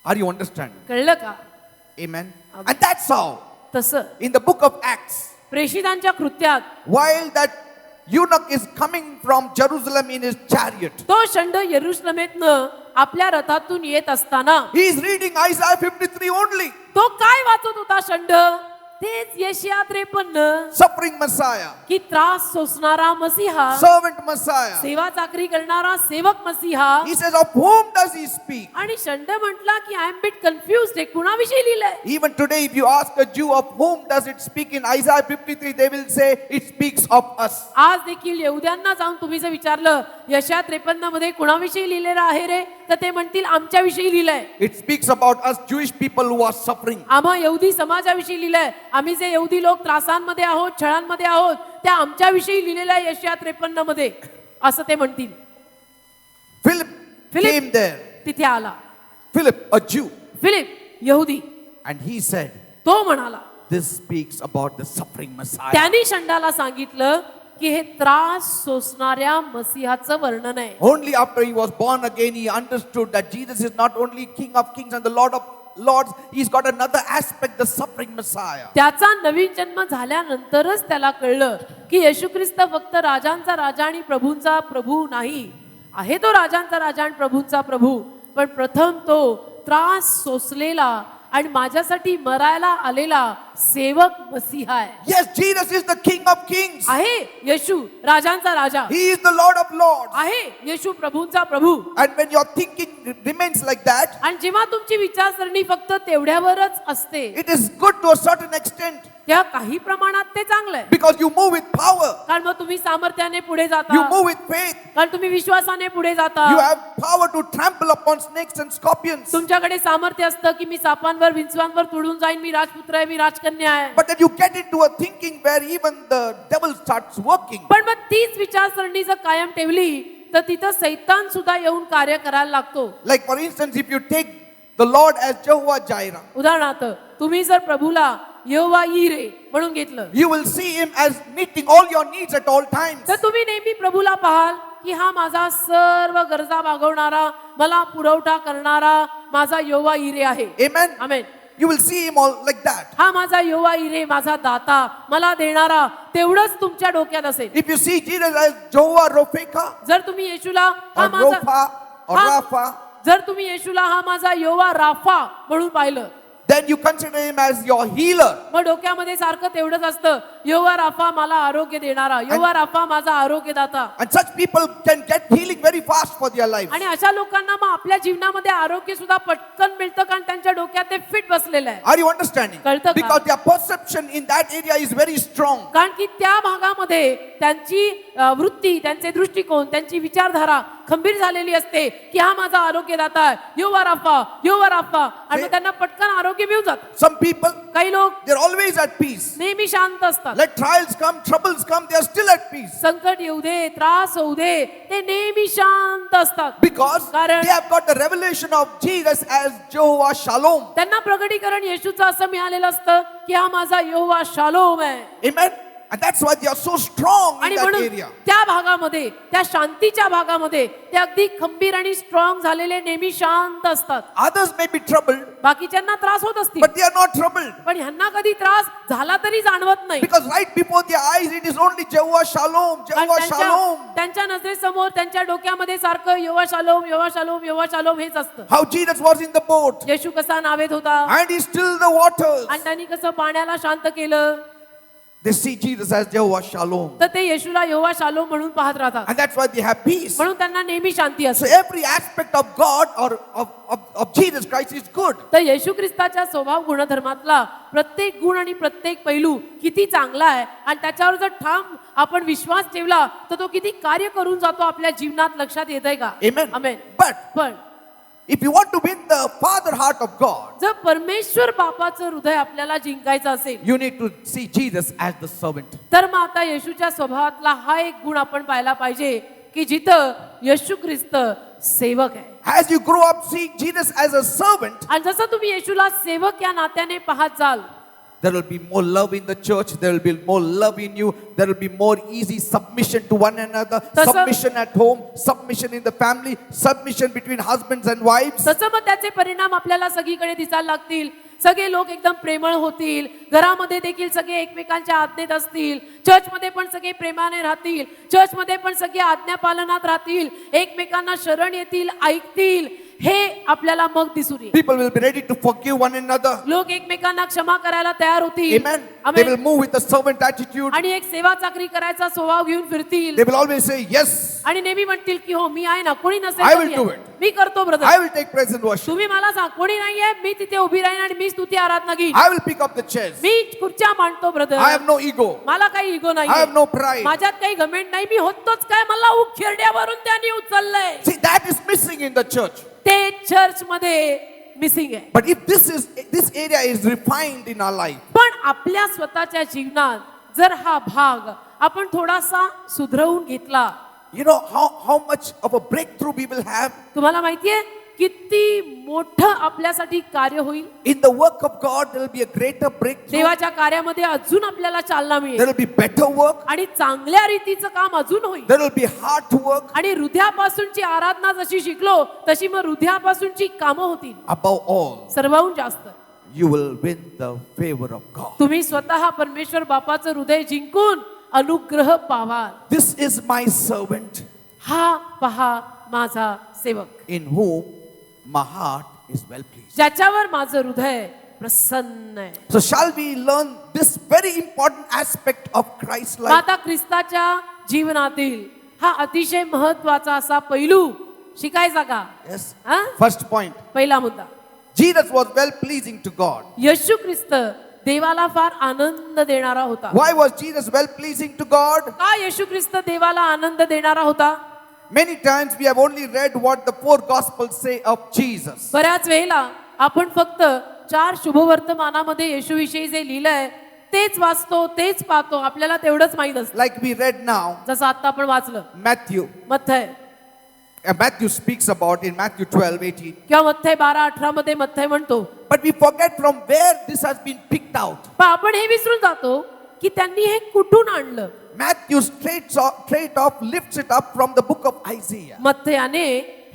Are you understanding? कळलं का? Amen. And that's how, तसं in the book of Acts, प्रेषितांच्या कृत्यात while that eunuch is coming from Jerusalem in his chariot, तो षंड यरुशलेमेतनं आपल्या रथातून येत असताना he is reading Isaiah 53 only. तो काय वाचत होता षंड? तेच यशया 53 Suffering Messiah, की त्रास सोसणारा मसीहा, servant Messiah. सेवा चाकरी करणारा सेवक मसीहा. He says, of whom does he speak? आणि षंड म्हटला की आय एम बिट कन्फ्युज्ड, हे कुणाविषयी लिहिलंय? Even today, if you ask a Jew of whom does it speak in Isaiah 53, they will say it speaks of us. आज देखील यहुद्यांना जाऊन तुम्ही जर विचारलं यशया 53 मध्ये कुणाविषयी लिहिलेलं आहे रे, तर ते म्हणतील आमच्याविषयी लिहिलंय. It speaks about us Jewish people who are suffering. आम्हा यहुदी समाजाविषयी लिहिलंय. आम्ही जे यहुदी लोक त्रासांमध्ये आहोत, छळांमध्ये आहोत, त्या आमच्याविषयी लिहिलेल्या आहे यशया 53 मध्ये, असं ते म्हणतील. Philip Philip. came there. तिथे आला Philip, a Jew, फिलिप, यहुदी. and he said, तो म्हणाला, this speaks about the suffering Messiah. त्यांनी षंडाला सांगितलं की हे त्रास सोसणाऱ्या मसीहाचं वर्णन आहे. Only after he was born again, he understood that Jesus is not only King of Kings and the Lord of Lords, he's got another aspect, the suffering Messiah. त्याचा नवीन जन्म झाल्यानंतरच त्याला कळलं की येशू ख्रिस्त फक्त राजांचा राजा आणि प्रभूंचा प्रभू नाही आहे. तो राजांचा राजा आणि प्रभूंचा प्रभू, पण प्रथम तो त्रास सोसलेला आणि माझ्यासाठी मरायला आलेला सेवक मसीहा आहे. Yes, Jesus is the King of Kings. आहे येशू राजांचा राजा, He is the Lord of Lords. आहे येशू प्रभूंचा प्रभू. And when your thinking remains like that, आणि जेव्हा तुमची विचारसरणी फक्त तेवढ्यावरच असते, it is good to a certain extent त्या काही प्रमाणात ते चांगलं आहे. because you move with power, कारण मग तुम्ही सामर्थ्याने पुढे you जाता, move with faith, कारण तुम्ही विश्वासाने पुढे जाता. you have power to trample upon snakes and scorpions. तुमच्याकडे सामर्थ्य असतं की मी सापांवर विंचवांवर तुडून जाईन, मी राजपुत्र आहे, मी राजकन्या आहे. But then you get into a thinking where even the devil starts working. पण मग तीच विचारसरणी जर कायम ठेवली तर तिथं सैतान सुद्धा येऊन कार्य करायला लागतो. Like for instance, if you take the Lord as Jehovah Jireh, उदाहरणार्थ तुम्ही जर प्रभूला यहोवा यिरे म्हणून घेतलं you will see him as meeting all your needs at all times. तर तुम्ही नेहमी प्रभूला पाहाल की हा माझा सर्व गरजा भागवणारा, मला पुरवठा करणारा माझा यहोवा यिरे आहे. Amen. Amen. You will see him all like that. हा माझा यहोवा यिरे, माझा दाता, मला देणारा, तेवढंच तुमच्या डोक्यात असेल. If you see Jesus as Jehovah Ropheka जर तुम्ही येशूला हा or माझा Rapha or हा- Rapha, जर तुम्ही येशूला हा माझा यहोवा राफा म्हणून पाहिलं, then you consider him as your healer. मग डोक्यामध्ये सारखं तेवढंच असतं, यहोवा राफा मला आरोग्य देणारा, यहोवा राफा माझा आरोग्यदाता. And such people can get healing very fast for their life. आणि अशा लोकांना मग आपल्या जीवनामध्ये आरोग्य सुद्धा पटकन मिळतं, कारण त्यांच्या डोक्यात ते फिट बसलेलं आहे. Are you understanding? कळतं का? Because their perception in that area is very strong. कारण की त्या भागामध्ये त्यांची वृत्ती, त्यांचे दृष्टिकोन, त्यांची विचारधारा खंबीर झालेली असते की हा माझा आरोग्यदाता आहे, यहोवा राफा, यहोवा राफा. आणि मग त्यांना पटकन आरोग्य मिळून जातं. Some people, काही लोक they're always at peace. नेहमी शांत असतात. Let trials come, troubles come, they are still at peace. संकट येऊ दे, त्रास होऊ दे, ते नेहमी शांत असतात. Because कारण they have got the revelation of Jesus as Jehovah Shalom. त्यांना प्रगटीकरण येशूचं असं मिळालेलं असतं की हा माझा यहोवा शालोम आहे. Amen. And that's why they are so strong in आणि that म्हणून area. त्या भागामध्ये, त्या शांतीच्या भागामध्ये ते अगदी खंबीर आणि स्ट्रॉंग झालेले, नेहमी शांत असतात. Others may be troubled, बाकीच्यांना त्रास होत असतील, but they are not troubled. पण ह्यांना कधी त्रास झाला तरी जाणवत नाही. Because right before their eyes, it is only Jehovah Shalom, कारण Jehovah Shalom. त्यांच्या नजरेसमोर, त्यांच्या डोक्यामध्ये सारखं यहोवा शालोम, यहोवा शालोम, यहोवा शालोम हेच असतं. How Jesus was in the boat येशू कसा नावेत होता and he stilled the waters. आणि त्यांनी कसं पाण्याला शांत केलं, They see Jesus as Jehovah Shalom. तर ते येशूला यहोवा शालोम म्हणून पाहत राहतात. And that's why they have peace. म्हणून त्यांना नेहमी शांती So असते. every aspect of God or of Jesus Christ is good. तर येशू ख्रिस्ताच्या स्वभाव गुणधर्मातला प्रत्येक गुण आणि प्रत्येक पैलू किती चांगला आहे आणि त्याच्यावर जर ठाम आपण विश्वास ठेवला तर तो किती कार्य करून जातो आपल्या जीवनात, लक्षात येतंय का? Amen. आमेन. But पण if you want to win the Father heart of God, जर परमेश्वर बापाचं हृदय आपल्याला जिंकायचं असेल you need to see Jesus as the servant. तर मग आता येशूच्या स्वभावातला हा एक गुण आपण पाहायला पाहिजे की जिथं येशू ख्रिस्त सेवक आहे. As you grow up seeing Jesus as a servant, आणि जसं तुम्ही येशूला सेवक या नात्याने पाहत जाल, there will be more love in the church. There will be more love in you. There will be more easy submission to one another. Tasa- Submission at home, submission in the family, submission between husbands and wives. तसं मग त्याचे परिणाम आपल्याला सगळीकडे दिसायला लागतील. सगळे लोक एकदम प्रेमळ होतील, घरामध्ये देखील सगळे एकमेकांच्या आज्ञेत असतील, चर्चमध्ये पण सगळे प्रेमाने राहतील, चर्चमध्ये पण सगळे आज्ञापालनात राहतील, एकमेकांना शरण येतील, ऐकतील. हे आपल्याला मग दिसून येईल. People will be ready to forgive one another. लोक एकमेकांना क्षमा करायला तयार होतील. Amen. They amen. will move with a servant attitude. आणि एक सेवा चाकरी करायचा स्वभाव घेऊन फिरतील They will always say, yes, आणि नेहमी म्हणतील की हो मी आहे ना, कोणी नसेल I तर will मी do आहे. it. मी करतो brother, I will take praise and worship. तुम्ही मला सांग कोणी नाहीये, मी तिथे उभी राहीन आणि मी स्तुती आराधना घेईन. I will pick up the chairs. मी खुर्च्या मांडतो brother, I have no ego. मला काही इगो I have नाही, no pride. माझ्यात काही घमेंड नाही, मी होतोच काय, मला उखेरड्यावरून त्यांनी उचललंय. See, that is missing in the church. ते चर्च मध्ये मिसिंग आहे. But if this area is refined in our life, पण आपल्या स्वतःच्या जीवनात जर हा भाग आपण थोडासा सुधरवून घेतला, you know how much of a breakthrough we will have तुम्हाला माहितीये किती मोठं आपल्यासाठी कार्य होईल. in the work of God. There will be a greater breakthrough. देवाच्या कार्यामध्ये अजून आपल्याला चालना There मिळेल will be better work. आणि चांगल्या रीतीचं काम अजून होईल. There will be heart work. आणि हृदयापासूनची आराधना जशी शिकलो तशी मग हृदयापासूनची कामं होतील. Above all, सर्वाहून जास्त you will win the favor of God. तुम्ही स्वतः परमेश्वर बापाचं हृदय जिंकून अनुग्रह पावाल. This is my servant हा पहा माझा सेवक, in whom my heart is well pleased. ज्याच्यावर माझं हृदय प्रसन्न आहे. So shall we learn this very important aspect of Christ's मग life? आता ख्रिस्ताच्या जीवनातील हा अतिशय महत्वाचा असा पैलू शिकायचा का? Yes. हा? First point. पहिला मुद्दा, Jesus was well pleasing to God. येशू ख्रिस्त देवाला फार आनंद देणारा होता. Why was Jesus well pleasing to God? का येशू ख्रिस्त देवाला आनंद देणारा होता? Many times we have only read what the four gospels say of Jesus. बऱ्याच वेळेला आपण फक्त 4 शुभवर्तमानामध्ये येशूविषयी जे लिहिलंय तेच वाचतो, तेच पाहतो, आपल्याला तेवढंच माहित असतं. Like we read now, जसं आता आपण वाचलं Matthew. मत्थय Matthew speaks about in Matthew 12:18. किंवा मत्थय 12:18 मध्ये मत्थय म्हणतो. But we forget from where this has been picked out. पण आपण हे विसरून जातो की त्यांनी हे कुठून आणलं. Matthew straight off lifts it up from the book of Isaiah. मत्थयाने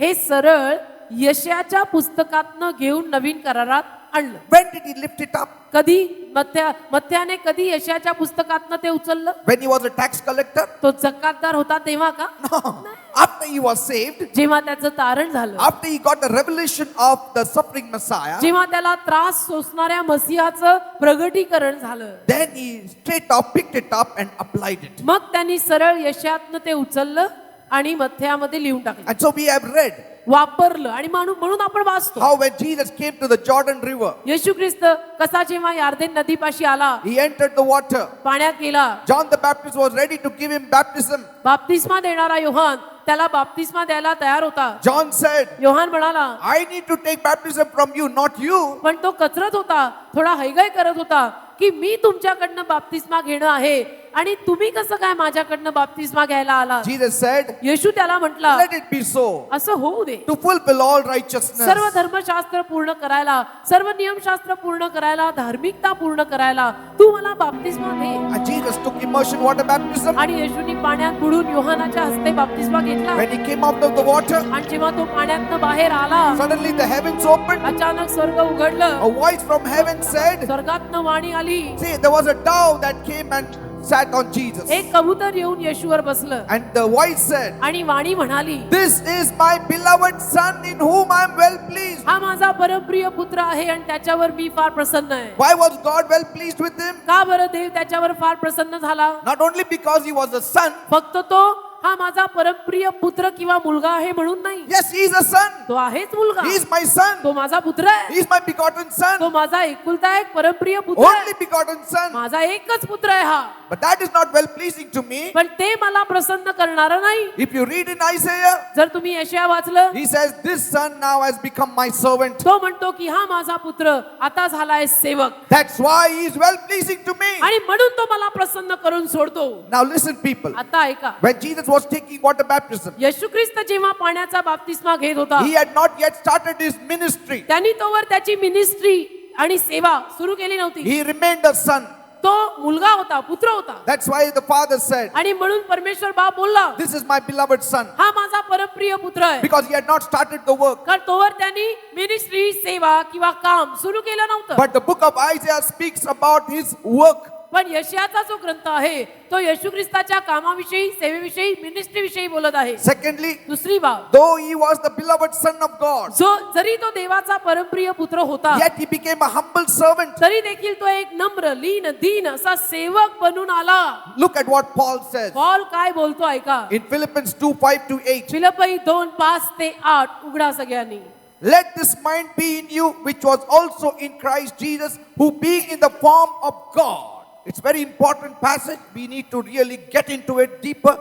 हे सरळ यशाच्या पुस्तकातनं घेऊन नवीन करारात आणलं. When did he lift it up? कधी मत्थयाने कधी यशाच्या पुस्तकातनं ते उचललं? When he was a tax collector? तो जकातदार होता तेव्हा का? No. After he was saved, जेव्हा त्याचं तारण झालं, after he got the revelation of the suffering Messiah, जेव्हा त्याला त्रास सोसणाऱ्या मसीहाचं प्रगटीकरण झालं, then he straight off picked it up and applied it. मग त्यांनी सरळ यशातनं ते उचललं आणि मत्थयामध्ये लिहून टाकलं, And so we have read वापरलं. आणि म्हणून आपण वाचतो how when Jesus came to the Jordan River, येशू ख्रिस्त कसा जेव्हा यार्देन नदीपाशी आला, he entered the water. पाण्यात गेला. John the Baptist was ready to give him baptism. बाप्तिस्मा देणारा योहान त्याला बाप्तिस्मा द्यायला तयार होता. John said, योहान म्हणाला, I need to take baptism from you, not you. पण तो कचरत होता, थोडा हैगाय करत होता की मी तुमच्याकडनं बाप्तिस्मा घेणं आहे आणि तुम्ही कसं काय माझ्याकडनं बाप्तिस्मा घ्यायला आला. Jesus said, येशू त्याला म्हटला, let it be so, असं होऊ दे. to fulfill all righteousness. सर्व धर्मशास्त्र पूर्ण करायला, सर्व नियमशास्त्र पूर्ण करायला, धार्मिकता पूर्ण करायला तू मला बाप्तिस्मा दे. And Jesus took immersion water baptism. आणि येशूनी पाण्यात बुडून योहानाच्या हस्ते बाप्तिस्मा घेतला. When he came out of the water, आणि जेव्हा तो पाण्यातनं बाहेर आला, suddenly the heavens opened. अचानक स्वर्ग उघडलं. A voice from heaven said, स्वर्गातनं वाणी आली. see, there was a dove that came and sat on Jesus. एक कबूतर येऊन येशूवर बसलं And the voice said, आणि वाणी म्हणाली, this is my beloved son in whom I am well pleased. हा माझा परमप्रिय पुत्र आहे आणि त्याच्यावर मी फार प्रसन्न आहे. Why was God well pleased with him? का बरं देव त्याच्यावर फार प्रसन्न झाला? Not only because he was a son. फक्त तो हा माझा परमप्रिय पुत्र किंवा मुलगा आहे म्हणून नाही. Yes, he is a son. तो आहेच मुलगा. He is my son. तो माझा पुत्र आहे. He is my begotten तो son. माझा एकुलता एक परमप्रिय पुत्र आहे. Only begotten son. माझा एकच पुत्र आहे हा. But that is not well pleasing to me. पण ते मला प्रसन्न करणार नाही. If you read in Isaiah, जर तुम्ही यशाया वाचलं, he says, this son now has become my servant. तो म्हणतो की हा माझा पुत्र आता झालाय सेवक That's why he is well pleasing to me. आणि म्हणून तो मला प्रसन्न करून सोडतो. Now listen, people. आता ऐका, When Jesus was taking water baptism, येशू ख्रिस्त जेव्हा पाण्याचा बाप्तिस्मा घेत होता, he had not yet started his ministry. त्यांनी तोवर त्याची मिनिस्ट्री आणि सेवा सुरू केली नव्हती. He remained a son. तो मुलगा होता, पुत्र होता. That's why the father said, आणि म्हणून परमेश्वर बाप बोलला, this is my beloved son. हा माझा परमप्रिय पुत्र आहे. Because he had not started the work. कारण तोवर त्यांनी मिनिस्ट्री, सेवा किंवा काम सुरू केलं नव्हतं. But the book of Isaiah speaks about his work. पण यशायाचा जो ग्रंथ आहे तो येशू ख्रिस्ताच्या कामाविषयी, सेवेविषयी, मिनिस्ट्री विषयी बोलत आहे. Secondly, दुसरी बाब, though he was the beloved son of God, जरी तो देवाचा परमप्रिय पुत्र होता, yet he became a humble servant. तरी देखील तो एक नम्र, लीन, दीन असा सेवक बनून आला. Look at what Paul says Paul काय बोलतो ऐका. in Philippians 2:5-8. फिलिप्पी 2:5-8 उघडा सगळ्यांनी. Let this mind be in you, which was also in Christ Jesus, who being in the form of God. It's very important passage. We need to really get into it deeper.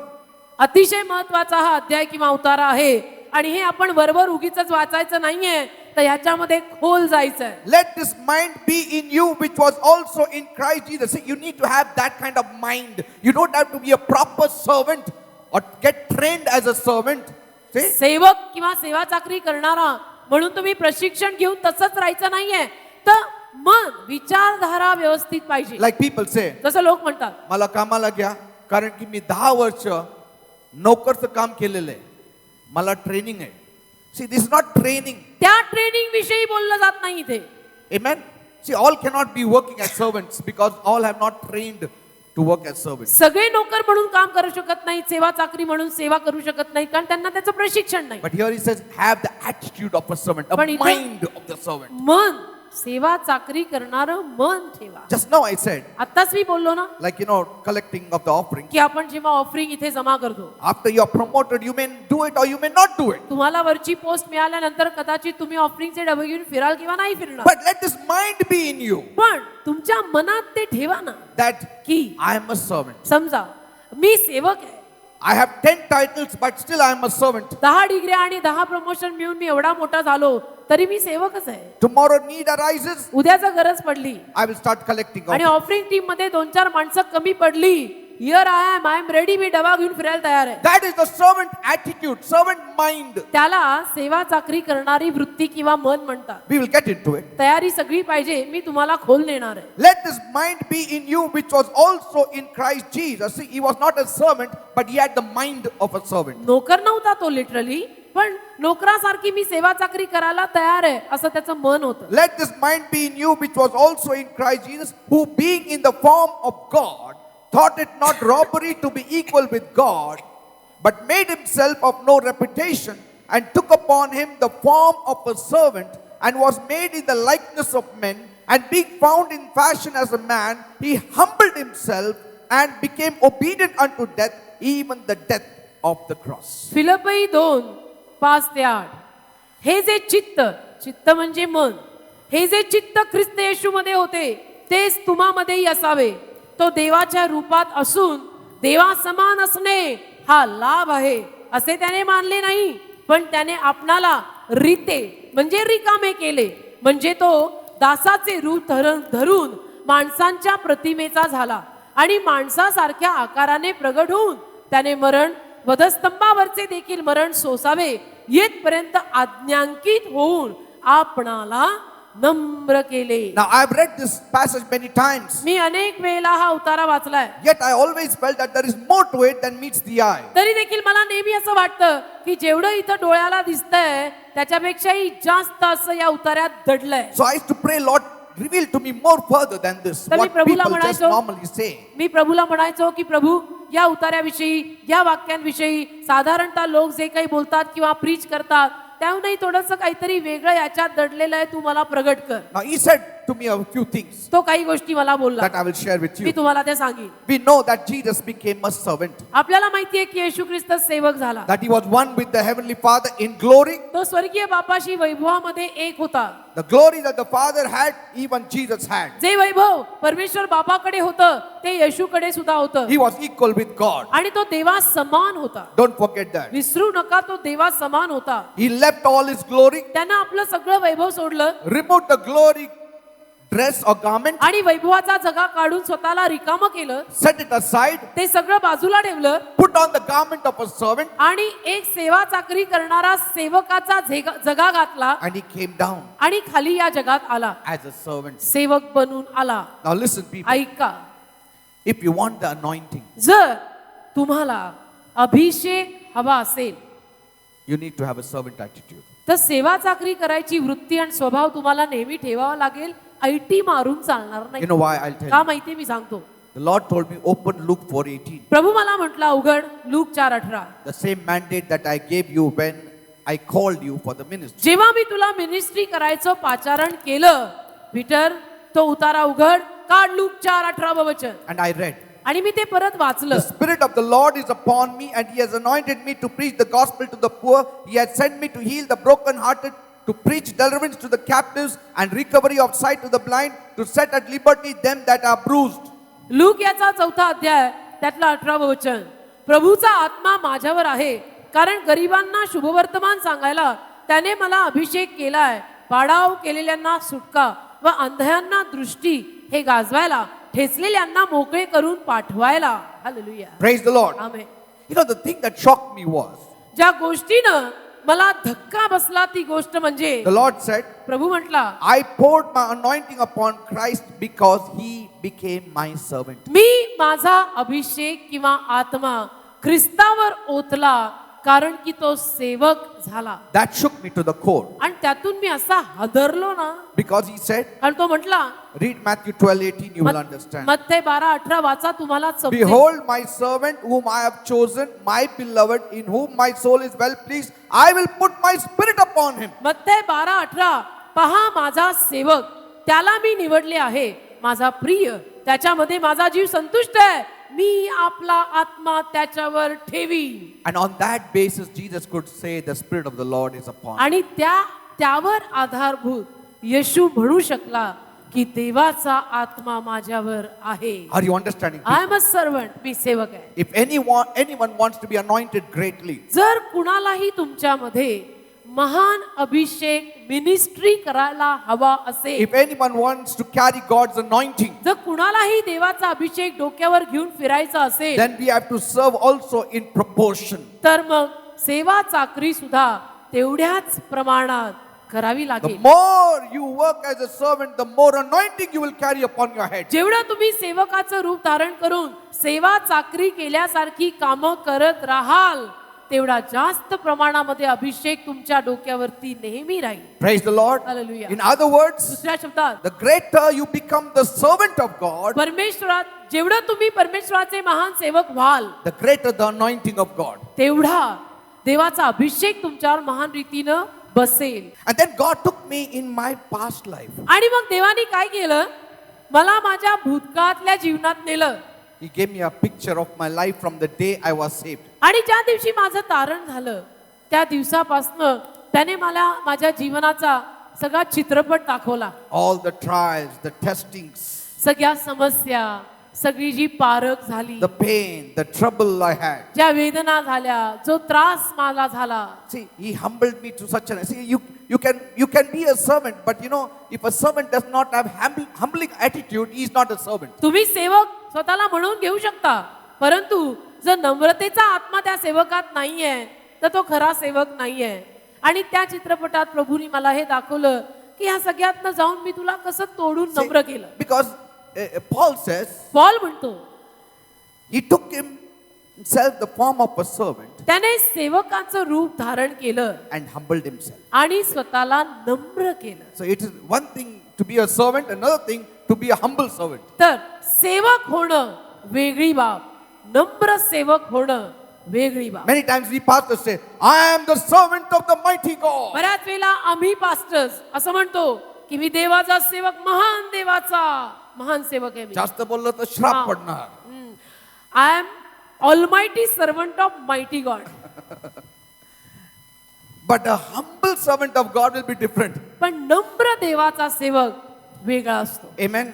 अतिशय महत्वाचा हा अध्याय किंवा उतारा आहे आणि हे आपण वरवर उगीच वाचायचं नाहीये, तर ह्याच्यामध्ये खोल जायचं आहे. Let this mind be in you, which was also in Christ Jesus. See, you need to have that kind of mind. You don't have to be a proper servant or get trained as a servant. See? सेवक किंवा सेवा चाकरी करणारा म्हणून तुम्ही प्रशिक्षण घेऊन तसंच राहायचं नाहीये, तर मन, विचारधारा व्यवस्थित पाहिजे. Like people say, जसं लोक म्हणतात, मला कामाला घ्या, कारण की मी 10 वर्ष नोकरचं काम केलेलं आहे, मला ट्रेनिंग आहे. See, this is not training. त्या ट्रेनिंग विषयी बोललं जात नाही इथे. Amen. See, all cannot be working as servants because all have not trained to work as servants. सगळे नोकर म्हणून काम करू शकत नाहीत, सेवा चाकरी म्हणून सेवा करू शकत नाहीत, कारण त्यांना त्याचं प्रशिक्षण नाही. But here he says, have the attitude of a servant, a पण इथे- mind of the servant. मन सेवा चाकरी करणारं मन ठेवा. Just now I said, आत्ताच मी बोललो ना like collecting of the offering. की आपण जेव्हा ऑफरिंग इथे जमा करतो, After you are promoted, you may do it or you may not do it. तुम्हाला वरची पोस्ट मिळाल्यानंतर कदाचित तुम्ही ऑफरिंगचे डबे घेऊन फिराल किंवा नाही फिरणार, But let this mind be in you पण तुमच्या मनात ते ठेवा ना that की I am a servant. समजा मी सेवक आहे, I have 10 titles, but still I am a servant. 10 डिग्र्या आणि 10 प्रमोशन मिळून मी एवढा मोठा झालो तरी मी सेवकच आहे. Tomorrow need arises, उद्या जर गरज पडली I will start collecting आणि offering. ऑफरिंग टीम मध्ये 2-4 माणसं कमी पडली, हिअर आय एम रेडी, मी डबा घेऊन फिरायला तयार आहे. That is the servant attitude, servant mind. त्याला सेवा चाकरी करणारी वृत्ती किंवा मन म्हणतात. We will get into it. तयारी सगळी पाहिजे, मी तुम्हाला खोल देणार आहे. Let this mind be in you, which was also in Christ Jesus. See, he was not a servant, but he had the mind of a servant. नोकर नव्हता तो लिटरली, पण नोकरासारखी मी सेवा चाकरी करायला तयार आहे असं त्याचं मन होतं. Let this mind be in you, which was also in Christ Jesus, who being in the form of God, thought it not robbery to be equal with God, but made himself of no reputation, and took upon him the form of a servant, and was made in the likeness of men, and being found in fashion as a man, he humbled himself and became obedient unto death, even the death of the cross. फिलिप्पी 2:5-8 हे जे चित्त म्हणजे मन, हे जे चित्त ख्रिस्त येशूमध्ये होते तेच तुम्हामध्येही असावे. तो देवाच्या रूपात असून देवा समान असणे हा लाभ आहे असे त्याने मानले नाही, पण त्याने आपणाला रिते म्हणजे रिकामे केले, म्हणजे तो दासाचे रूप धरून माणसांच्या प्रतिमेचा झाला आणि माणसासारख्या आकाराने प्रगट होऊन त्याने मरण, वधस्तंभावरचे देखील मरण सोसावे येतपर्यंत आज्ञांकित होऊन आपणाला नम्र केले. Now I have read this passage many times, मी अनेक वेळेला हा उतारा वाचलाय, yet I always felt that there is more to it than meets the eye. तरी देखील मला नेहमी असं वाटतं की जेवढं इथं डोळ्याला दिसतंय त्याच्यापेक्षाही जास्त असं या उतार्यात दडलंय. So I used to pray, Lord, reveal to me more further than this. तर मी What प्रभूला people just म्हणायचो, normally say. मी प्रभूला म्हणायचो की प्रभू या उतार्याविषयी, या वाक्यांविषयी साधारणतः लोक जे काही बोलतात किंवा प्रीच करतात त्याहूनही थोडंसं काहीतरी वेगळं याच्यात दडलेलं आहे, तू मला प्रगट कर. Now he said to me a few things तो काही गोष्टी मला बोलला, that I will share with me you. तुम्हाला ते सांगेन. We know that Jesus became a servant, आपल्याला माहितीये की येशू ख्रिस्त सेवक झाला, that he was one with the heavenly Father in glory. तो स्वर्गीय बापाशी वैभवामध्ये एक होता. The glory that the Father had, even Jesus had. जे वैभव परमेश्वर बापाकडे होतं ते येशूकडे सुद्धा होतं He was equal with God. आणि तो देवा समान होता. Don't forget that. विसरू नका, तो देवा समान होता. He left all his glory, त्यानं आपलं सगळं वैभव सोडलं removed the glory dress or garment, आणि वैभवाचा जगा काढून स्वतःला रिकामं केलं, set it aside, ते सगळं बाजूला ठेवलं put on the garment of a servant, आणि एक सेवा चाकरी करणारा सेवकाचा जगा घातला and he came down आणि खाली या जगात आला, as a servant. सेवक बनून आला. Now listen, people. ऐका, If you want the anointing, जर तुम्हाला अभिषेक हवा असेल you need to have a servant attitude. तर सेवा चाकरी करायची वृत्ती आणि स्वभाव तुम्हाला नेहमी ठेवावा लागेल. ऐटी मारून चालणार You नाही. know why? I'll tell का you. माहिती मी सांगतो. The Lord told me, open Luke 4:18. प्रभू मला म्हटला उघड look 4:18. The same mandate that I gave you when I called you for the ministry. जेव्हा मी तुला मिनिस्ट्री करायचं पाचारण केलं, पीटर तो उतारा उघड, काढ लूक 4:18 वचन. And I read, आणि मी ते परत वाचलं. the Spirit of the Lord is upon me, and He has anointed me to preach the gospel to the poor. He has sent me to heal the brokenhearted, to preach deliverance to the captives, and recovery of sight to the blind, to set at liberty them that are bruised. Look याचा 4था अध्याय त्यातलं 18 वचन. प्रभूचा आत्मा माझ्यावर आहे, कारण गरिबांना शुभवर्तमान सांगायला त्याने मला अभिषेक केलाय, पाडाव केलेल्यांना सुटका व अंधयांना दृष्टी हे गाजवायला, ठेचलेल्यांना मोकळे करून पाठवायला. Hallelujah. Praise the Lord. Amen. You know, the thing that shocked me was, ज्या गोष्टीनं मला धक्का बसला ती गोष्ट म्हणजे the Lord said, प्रभू म्हटला, I poured my anointing upon Christ because He became my servant. मी माझा अभिषेक किंवा आत्मा ख्रिस्तावर ओतला कारण की तो सेवक झाला. That shook me to the core आणि त्यातून मी असा हादरलो ना, because He said, कारण तो म्हटला, read Matthew 12:18, you will understand. मत्ते 12:18 वाचा, तुम्हाला समजेल. Behold my servant whom I have chosen, my beloved, in whom my soul is well pleased. I will put my spirit upon him. मत्ते 12:18 पहा माझा सेवक त्याला मी निवडले आहे, माझा प्रिय, त्याच्यामध्ये माझा जीव संतुष्ट आहे, मी आपला आत्मा त्याच्यावर ठेवी. And on that basis, Jesus could say, the Spirit of the Lord is upon me. आणि त्यावर आधारभूत येशू म्हणू शकला की देवाचा आत्मा माझ्यावर आहे. Are you understanding? I am a servant, मी सेवक आहे. If anyone wants to be anointed greatly, जर कुणालाही तुमच्यामध्ये महान अभिषेक मिनिस्ट्री करायला हवा असेल, if anyone wants to carry God's anointing, जर कुणालाही देवाचा अभिषेक डोक्यावर घेऊन फिरायचा असेल, then we have to serve also in proportion. तर मग सेवा चाकरी सुद्धा तेवढ्याच प्रमाणात करावी The लागेल. more you work as a servant, the more anointing you will carry upon your head. जेवढं तुम्ही सेवकाचं रूप धारण करून सेवा चाकरी केल्यासारखी कामं करत राहाल, तेवढा जास्त प्रमाणामध्ये अभिषेक तुमच्या डोक्यावरती नेहमी राहील. Praise the Lord. Hallelujah. In other words, दुसऱ्या शब्दात, the greater you become the servant of God, परमेश्वरात जेवढं तुम्ही परमेश्वराचे महान सेवक व्हाल, the greater the anointing of God. तेवढा देवाचा अभिषेक तुमच्यावर महान रीतीनं बसेल. And then God took me in my past life. आणि मग देवाने काय केलं, मला माझ्या भूतकाळातल्या जीवनात नेलं. He gave me a picture of my life from the day I was saved. आणि ज्या दिवशी माझं तारण झालं, त्या दिवसापासनं त्याने मला माझ्या जीवनाचा सगळा चित्रपट दाखवला. All the trials, the testings, सगळ्या समस्या, सगळी जी पारख झाली, the pain, the trouble I had. ज्या वेदना झाल्या, जो त्रास मला झाला. See, He humbled me to such an. See, you can be a servant, but you know, if a servant does not have humbling attitude, he is not a servant. तुम्ही सेवक स्वतःला म्हणून घेऊ शकता, परंतु जर नम्रतेचा आत्मा त्या सेवकात नाहीये, तर तो खरा सेवक नाहीये. आणि त्या चित्रपटात प्रभूने मला हे दाखवलं की ह्या सगळ्यातनं जाऊन मी तुला कसं तोडून नम्र केलं. Because Paul says, पॉल म्हणतो, he took himself the form of a servant त्याने सेवकाचं रूप धारण केलं and humbled himself. आणि स्वतःला नम्र केलं. So it is one thing to be a servant, another thing to be a humble servant. तर सेवक होणं वेगळी बाब, नम्र सेवक होणं वेगळी बाब. Many times we pastors say, I am the servant of the mighty God. बऱ्याच वेळेला आम्ही पास्टर्स असं म्हणतो की मी देवाचा सेवक, महान देवाचा महान सेवक आहे मी. जास्त बोललं तर श्राप पडणार. I am almighty servant of mighty God. But a humble servant of God will be different. पण नम्र देवाचा सेवक वेगळा असतो. Amen.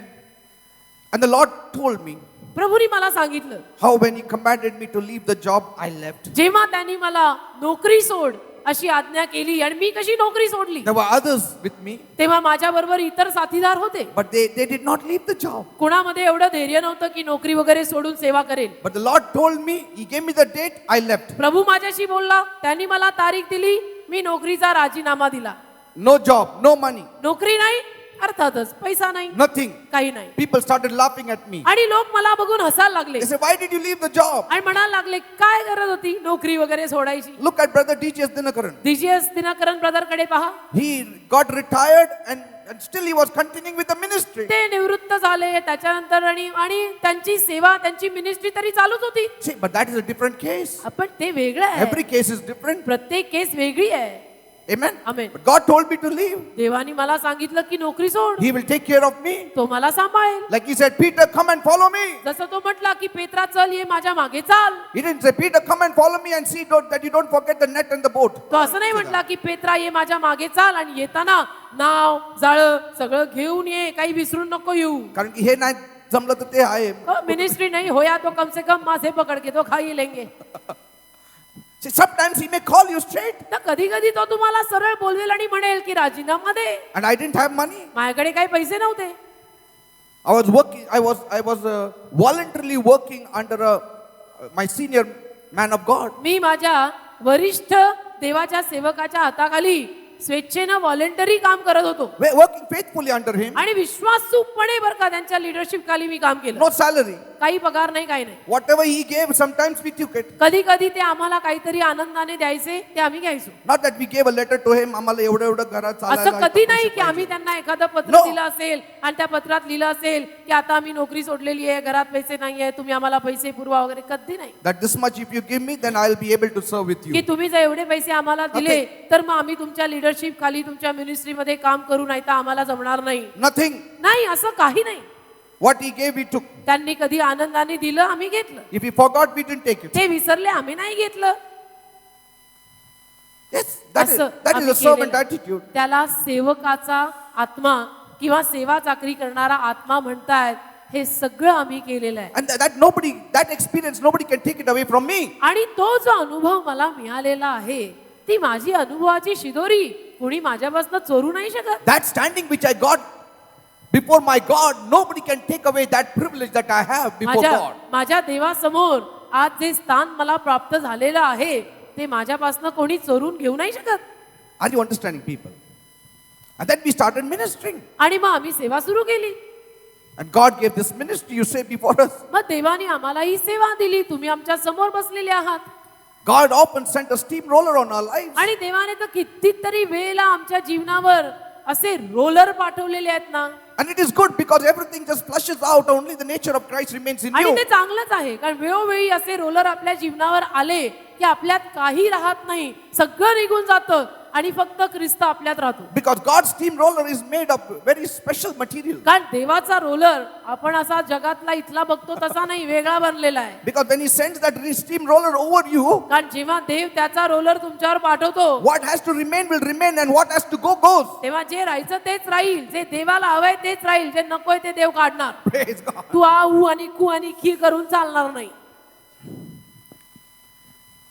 And the Lord told me प्रभूने मला सांगितलं, how when He commanded me to leave the job, I left. जेव्हा त्यांनी मला नोकरी सोड अशी आज्ञा केली आणि मी कशी नोकरी सोडली, There were others with me, तेव्हा माझ्या बरोबर इतर साथीदार होते. but they did not leave the job. कुणामध्ये एवढं धैर्य नव्हतं की नोकरी वगैरे सोडून सेवा करेल. But the Lord told me, He gave me the date, I left. प्रभू माझ्याशी बोलला, त्यांनी मला तारीख दिली, मी नोकरीचा राजीनामा दिला. No job, no money, नोकरी नाही, अर्थातच पैसा नाही, nothing. काही नाही. People started laughing at me. आणि लोक मला बघून हसायला लागले They said, why did you leave the job? आणि म्हणायला लागले, काय गरज होती नोकरी वगैरे सोडायची. Look at brother D.J.S. Dinakaran. DGS Dinakaran brother कडे पहा, He got retired and still he was continuing with the ministry. ते निवृत्त झाले त्याच्यानंतर आणि त्यांची सेवा, त्यांची मिनिस्ट्री तरी चालूच होती. See, but that is a different case. आपण ते वेगळं आहे. Every case is different. प्रत्येक केस वेगळी आहे. Amen. Amen. But God told me to leave. देवानी मला सांगितलं की नोकरी सोड, He will take care of me. तो मला सांभाळेल. Like He said, Peter, come and follow me. जसं तो म्हटला की पेत्रा चल, ये माझ्या मागे चाल. He didn't say, Peter, come and follow me and see that you don't forget the net and the boat. तो असं नाही म्हटला की पेत्रा ये माझ्या मागे चाल आणि येताना नाव जाळ सगळं घेऊन ये, काही विसरून नको येऊ. कारण की हे नाही जमलं तर ते आहे. मिनिस्ट्री नहीं होया तो कम से कम मासे पकड़ के तो खा ही लेंगे. See, sometimes He may call you straight. तर कधी कधी तो तुम्हाला सरळ बोलवेल आणि म्हणेल की राजीनामा दे. And I didn't have money. माझ्याकडे काही पैसे नव्हते. I was working. I was voluntarily working under my senior man of God. मी माझ्या वरिष्ठ देवाच्या सेवकाच्या हाताखाली स्वेच्छेनं व्हॉलंटरी काम करत होतो Working faithfully under him. आणि विश्वासूपणे बरं का त्यांच्या लिडरशिप खाली मी काम केलं. No salary. काही पगार नाही, काही नाही. Whatever he gave, sometimes we took it. कधी कधी ते आम्हाला काहीतरी आनंदाने द्यायचे, ते आम्ही घ्यायचो. Not that we gave a letter to him. आम्हाला एवढं घरात चालायला असं कधी नाही की पैसे आम्ही त्यांना एखादं पत्र No. दिलं असेल आणि त्या पत्रात लिहिलं असेल की आता आम्ही नोकरी सोडलेली आहे, घरात पैसे नाहीये, तुम्ही आम्हाला पैसे पुरवा वगैरे. कधी नाही. that this much if you give me, then I'll be able to serve with की you. तुम्ही जर एवढे पैसे आम्हाला दिले तर मग आम्ही तुमच्या लीडरशिप खाली तुमच्या मिनिस्ट्रीमध्ये काम करू नाही तर आम्हाला जमणार नाही. Nothing. नाही, असं काही नाही. What he gave, we took. त्यांनी कधी आनंदाने दिलं, आम्ही घेतलं. If he forgot, we didn't take it. ते विसरले, आम्ही नाही घेतलं. Yes, that is आम्ही a servant केलेलं. attitude. त्याला सेवकाचा आत्मा किंवा सेवा चाकरी करणारा आत्मा म्हणतायत. हे सगळं आम्ही केलेलं आहे. And that experience, nobody can take it away from me. आणि तो जो अनुभव मला मिळालेला आहे, ती माझी अनुभवाची शिदोरी कोणी माझ्यापासून चोरू नाही शकत. That standing which I got before my God, nobody can take away that privilege that I have before God. माझ्या देवासमोर आज जे स्थान मला प्राप्त झालेलं आहे, ते माझ्यापासून कोणी चोरून घेऊ नाही शकत. Are you understanding, people? And then we started ministering. आणि मग आम्ही सेवा सुरू केली. And God gave this ministry, you say, before us. मग देवाने आम्हाला ही सेवा दिली. तुम्ही आमच्या समोर बसलेले आहात. God often sent a steamroller on our lives. आणि देवाने तर कितीतरी वेळेला आमच्या जीवनावर असे रोलर पाठवलेले आहेत ना. And it is good because everything just flushes out. Only the nature of Christ remains in आणि you. ते चांगलंच आहे, कारण वेळोवेळी असे रोलर आपल्या जीवनावर आले की आपल्यात काही राहत नाही, सगळं निघून जातं आणि फक्त ख्रिस्त आपल्यात राहतो. Because God's steamroller is made of very special material. कारण देवाचा रोलर आपण असा जगातला इथला बघतो तसा नाही, वेगळा बनलेला आहे. Because when He sends that steamroller over you, कारण जेव्हा देव त्याचा रोलर तुमच्यावर पाठवतो, what has to remain will remain, and what has to go goes. तेव्हा जे राहायचं तेच राहील, जे देवाला हवंय तेच राहील, जे नकोय ते देव काढणार. Praise God. तू आ ऊ आणि कू आणि खी करून चालणार नाही.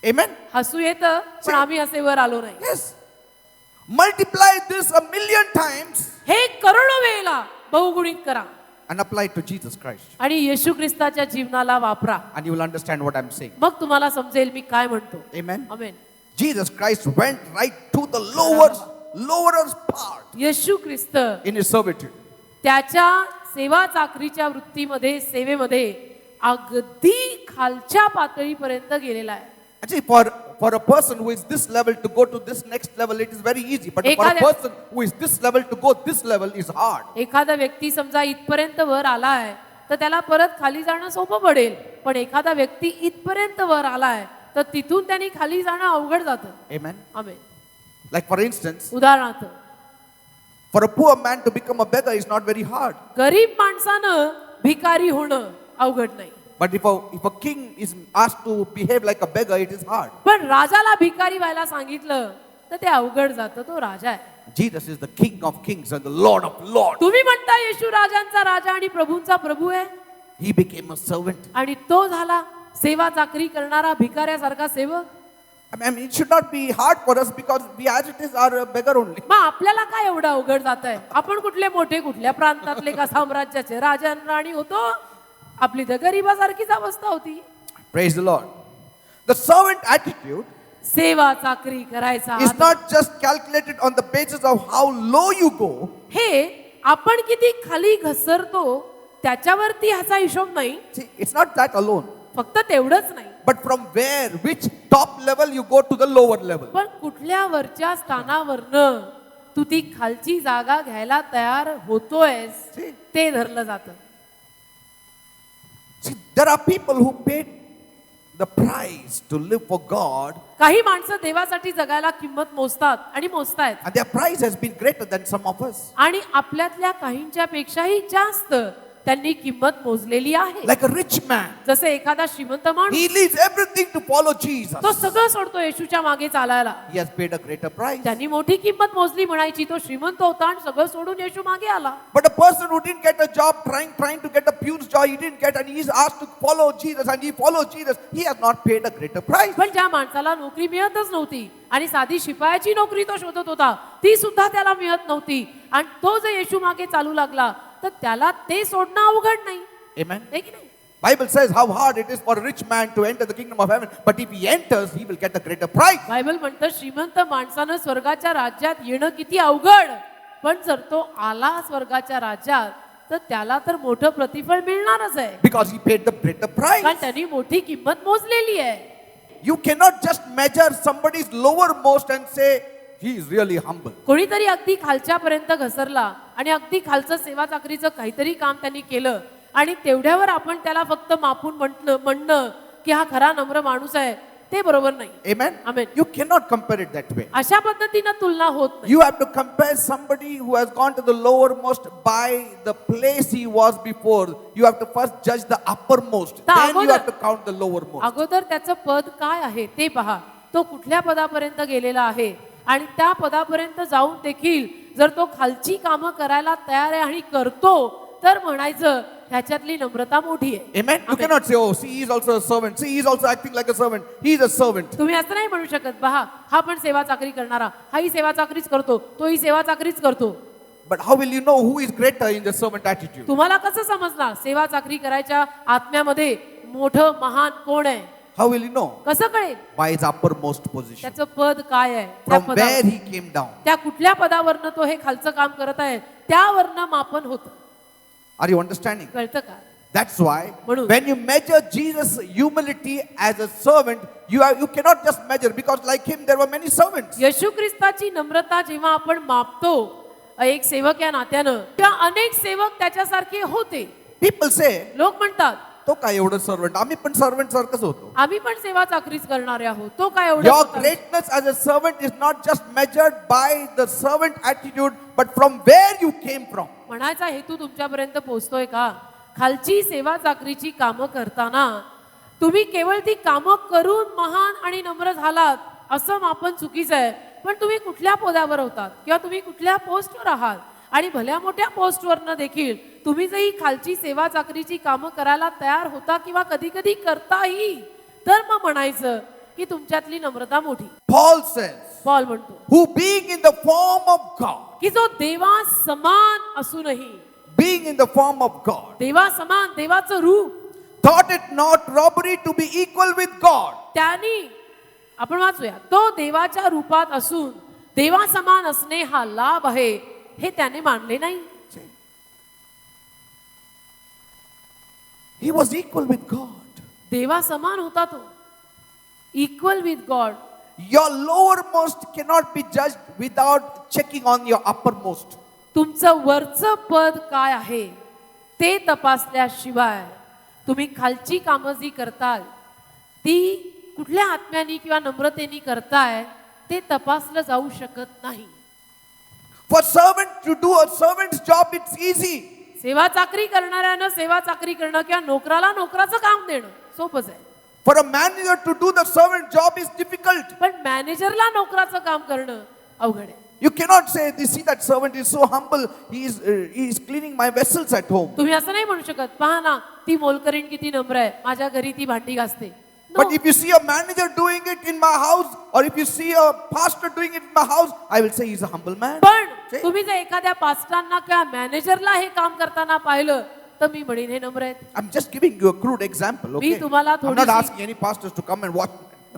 Amen. हसू येतं, पण आम्ही असे वर आलो नाही. Yes. Multiply this 1,000,000 times हे करोडो वेळेला बहुगुणित करा and apply it to Jesus Christ. आणि येशू ख्रिस्ताच्या जीवनाला वापरा. And you will understand what I'm saying. मग तुम्हाला समजेल मी काय म्हणतो. Amen. Amen. Jesus Christ went right to the lowerest part Yeshu Christ in His servitude. त्याच्या सेवा चाकरीच्या वृत्तीमध्ये, सेवेमध्ये अगदी खालच्या पातळीपर्यंत गेलेला आहे. Actually, for a person who is this level to go to this next level, it is very easy. But for a person who is this level to go this level is hard. एखादा व्यक्ती समजा इथपर्यंत वर आलाय तर त्याला परत खाली जाणं सोपं पडेल, पण एखादा व्यक्ती इथपर्यंत वर आलाय तर तिथून त्यांनी खाली जाणं अवघड जातं. Amen. Amen. Like for instance, उदाहरणार्थ for a poor man to become a beggar is not very hard. गरीब माणसानं भिकारी होणं अवघड नाही. But if a king is asked to behave like a beggar, it is hard. पण राजाला भिकारी व्हायला सांगितलं तर ते अवघड जातं. तो राजा आहे. Jesus is the King of kings and the Lord of lords. तुम्ही म्हणता येशू राजांचा राजा आणि प्रभूंचा प्रभू आहे. He became a servant. आणि तो झाला सेवा चाकरी करणारा भिकाऱ्यासारखा सेवक. I mean, it should not be hard for us because we as it is are a beggar only. मग आपल्याला काय एवढं अवघड जात आहे. आपण कुठले मोठे, कुठल्या प्रांतातले का साम्राज्याचे राजा राणी होतो. आपली तर गरीबासारखीच अवस्था होती. Praise the Lord. The servant attitude सेवा चाकरी करायचा is not just calculated on the basis of how low you go. हे आपण किती खाली घसरतो त्याच्यावरती ह्याचा हिशोब नाही. See, it's not that alone. फक्त तेवढंच नाही, But from which top level you go to the lower level. पण कुठल्या वरच्या स्थानावरनं तू ती खालची जागा घ्यायला तयार होतोयस ते धरलं जातं. See, there are people who paid the price to live for God, काही माणसं देवासाठी जगायला किंमत मोजतात आणि मोजतायत. and their price has been greater than some of us. आणि आपल्यातल्या काहींच्या पेक्षाही जास्त त्यांनी किंमत मोजलेली आहे. Like a rich man, जसे एखादा श्रीमंत माणूस, he leaves everything to follow Jesus. तो सगळं सोडतो येशूच्या मागे चालायला. He has paid a greater price. त्यांनी मोठी किंमत मोजली म्हणायची. तो श्रीमंत होता आणि सगळं सोडून येशू मागे आला. But a person who didn't get a job, trying to get a peon's job, he didn't get, and he is asked to follow Jesus, and he follows Jesus. He has not paid a greater price. पण ज्या माणसाला नोकरी मिळतच नव्हती आणि साधी शिपायाची नोकरी तो शोधत होता, ती सुद्धा त्याला मिळत नव्हती, आणि तो जर येशू मागे चालू लागला तर त्याला ते सोडणं अवघड नाही. Amen. है की नाही? Bible says how hard it is for a rich man to enter the kingdom of heaven, but if he enters, he will get a greater price. Bible म्हणतं श्रीमंत माणसानं स्वर्गाच्या राज्यात येणं किती अवघड, पण जर तो आला स्वर्गाच्या राज्यात तर त्याला तर मोठं प्रतिफळ मिळणारच आहे. Because he paid the greater price. कारण त्यांनी मोठी किंमत मोजलेली आहे. You cannot just measure somebody's lowermost and say he is really humble. कोणीतरी अगदी खालच्यापर्यंत घसरला आणि अगदी खालचं सेवा चाकरीचं काहीतरी काम त्यांनी केलं आणि तेवढ्यावर आपण त्याला फक्त मापून म्हणणं की हा खरा नम्र माणूस आहे, ते बरोबर नाही. Amen? Amen. You cannot compare it that way. अशा पद्धतीनं तुलना होत नाही. You have to compare somebody who has gone to the lowermost by the place he was before. You have to first judge the uppermost. Then you have to count the lowermost. अगोदर त्याचं पद काय आहे ते पहा. तो कुठल्या पदापर्यंत गेलेला आहे आणि त्या पदापर्यंत जाऊन देखील जर तो खालची कामं करायला तयार आहे आणि करतो तर म्हणायचं ह्याच्यातली नम्रता मोठी आहे. Amen? You cannot say, oh, see, he is also a servant. See, he is also acting like a servant. He is a servant. तुम्ही असं नाही म्हणू शकत पहा हा पण सेवा चाकरी करणारा, हाही सेवा चाकरीच करतो, तोही सेवा चाकरीच करतो. But how will you know who is greater in the servant attitude? तुम्हाला कसं समजणार सेवा चाकरी करायच्या आत्म्यामध्ये मोठं महान कोण आहे? How will you know? कसं कळेल? By his uppermost position. त्याचं पद काय आहे? त्या From where पदावर- he came down. त्या कुठल्या पदावरनं तो हे खालचं काम करत आहे त्यावरनं मापन होतं. Are you understanding? कळतं का? That's why म्हणून. when you measure Jesus' humility as a servant, you cannot just measure because like him there were many servants. येशू ख्रिस्ताची नम्रता जेव्हा आपण मापतो एक सेवक या नात्यानं तेव्हा अनेक सेवक त्याच्यासारखे होते. People say, लोक म्हणतात तो काय एवढं सर्वंट, आम्ही पण सर्वंट सारखंच होतो. आम्ही पण सेवा चाकरीच करणारे आहोत, तो काय एवढं Your होता? greatness as a servant is not just measured by the servant attitude, but from where you came from. म्हणायचा हेतू तुमच्यापर्यंत पोहोचतोय का? खालची सेवा चाकरीची कामं करताना तुम्ही केवळ ती कामं करून महान आणि नम्र झालात असं मापन चुकीचं आहे. पण तुम्ही कुठल्या पदावर होतात किंवा तुम्ही कुठल्या पोस्टवर आहात आणि भल्या मोठ्या पोस्टवरनं देखील तुम्ही जर ही खालची सेवा चाकरीची कामं करायला तयार होता किंवा कधी कधी करताही तर मग म्हणायचं की तुमच्यातली नम्रता मोठी. Paul says, पॉल म्हणतो who being in the form of God, की जो देवा समान असूनही being in the form of God, देवा समान देवाचं रूप thought it not robbery to be equal with God. त्यांनी आपण वाचूया तो देवाच्या रूपात असून देवा समान असणे हा लाभ आहे हे त्याने मानले नाही. He was equal with God. देवा समान होता तो, equal with God. Your lowermost cannot be judged without checking on your uppermost. तुमचं वरचं पद काय आहे ते तपासल्याशिवाय तुम्ही खालची कामं जी करताल ती कुठल्या आत्म्याने किंवा नम्रतेने करताय ते तपासलं जाऊ शकत नाही. For servant to do a servant's job, it's easy. सेवा चाकरी करणाऱ्यानं सेवा चाकरी करणं किंवा नोकराला नोकराचं काम देणं सोपंच आहे. For a manager to do the servant job is difficult. पण मॅनेजरला नोकराचं काम करणं अवघड आहे. You cannot say, "You see that servant is so humble. He is cleaning my vessels at home." तुम्ही असं नाही म्हणू शकत पहा ना ती मोलकरीण किती नम्र आहे, माझ्या घरी ती भांडी घासते. No. But if you see a manager doing it in my house, or if you see a pastor doing it in my house, I will say he's a humble man. पण See? तुम्ही जर एखाद्या पास्टरांना किंवा मॅनेजरला हे काम करताना पाहिलं तर मी म्हणेन हे नम्र आहेत. I'm just giving you a crude example, okay? मी तुम्हाला I'm not थोडीशी- asking any pastors to come and watch.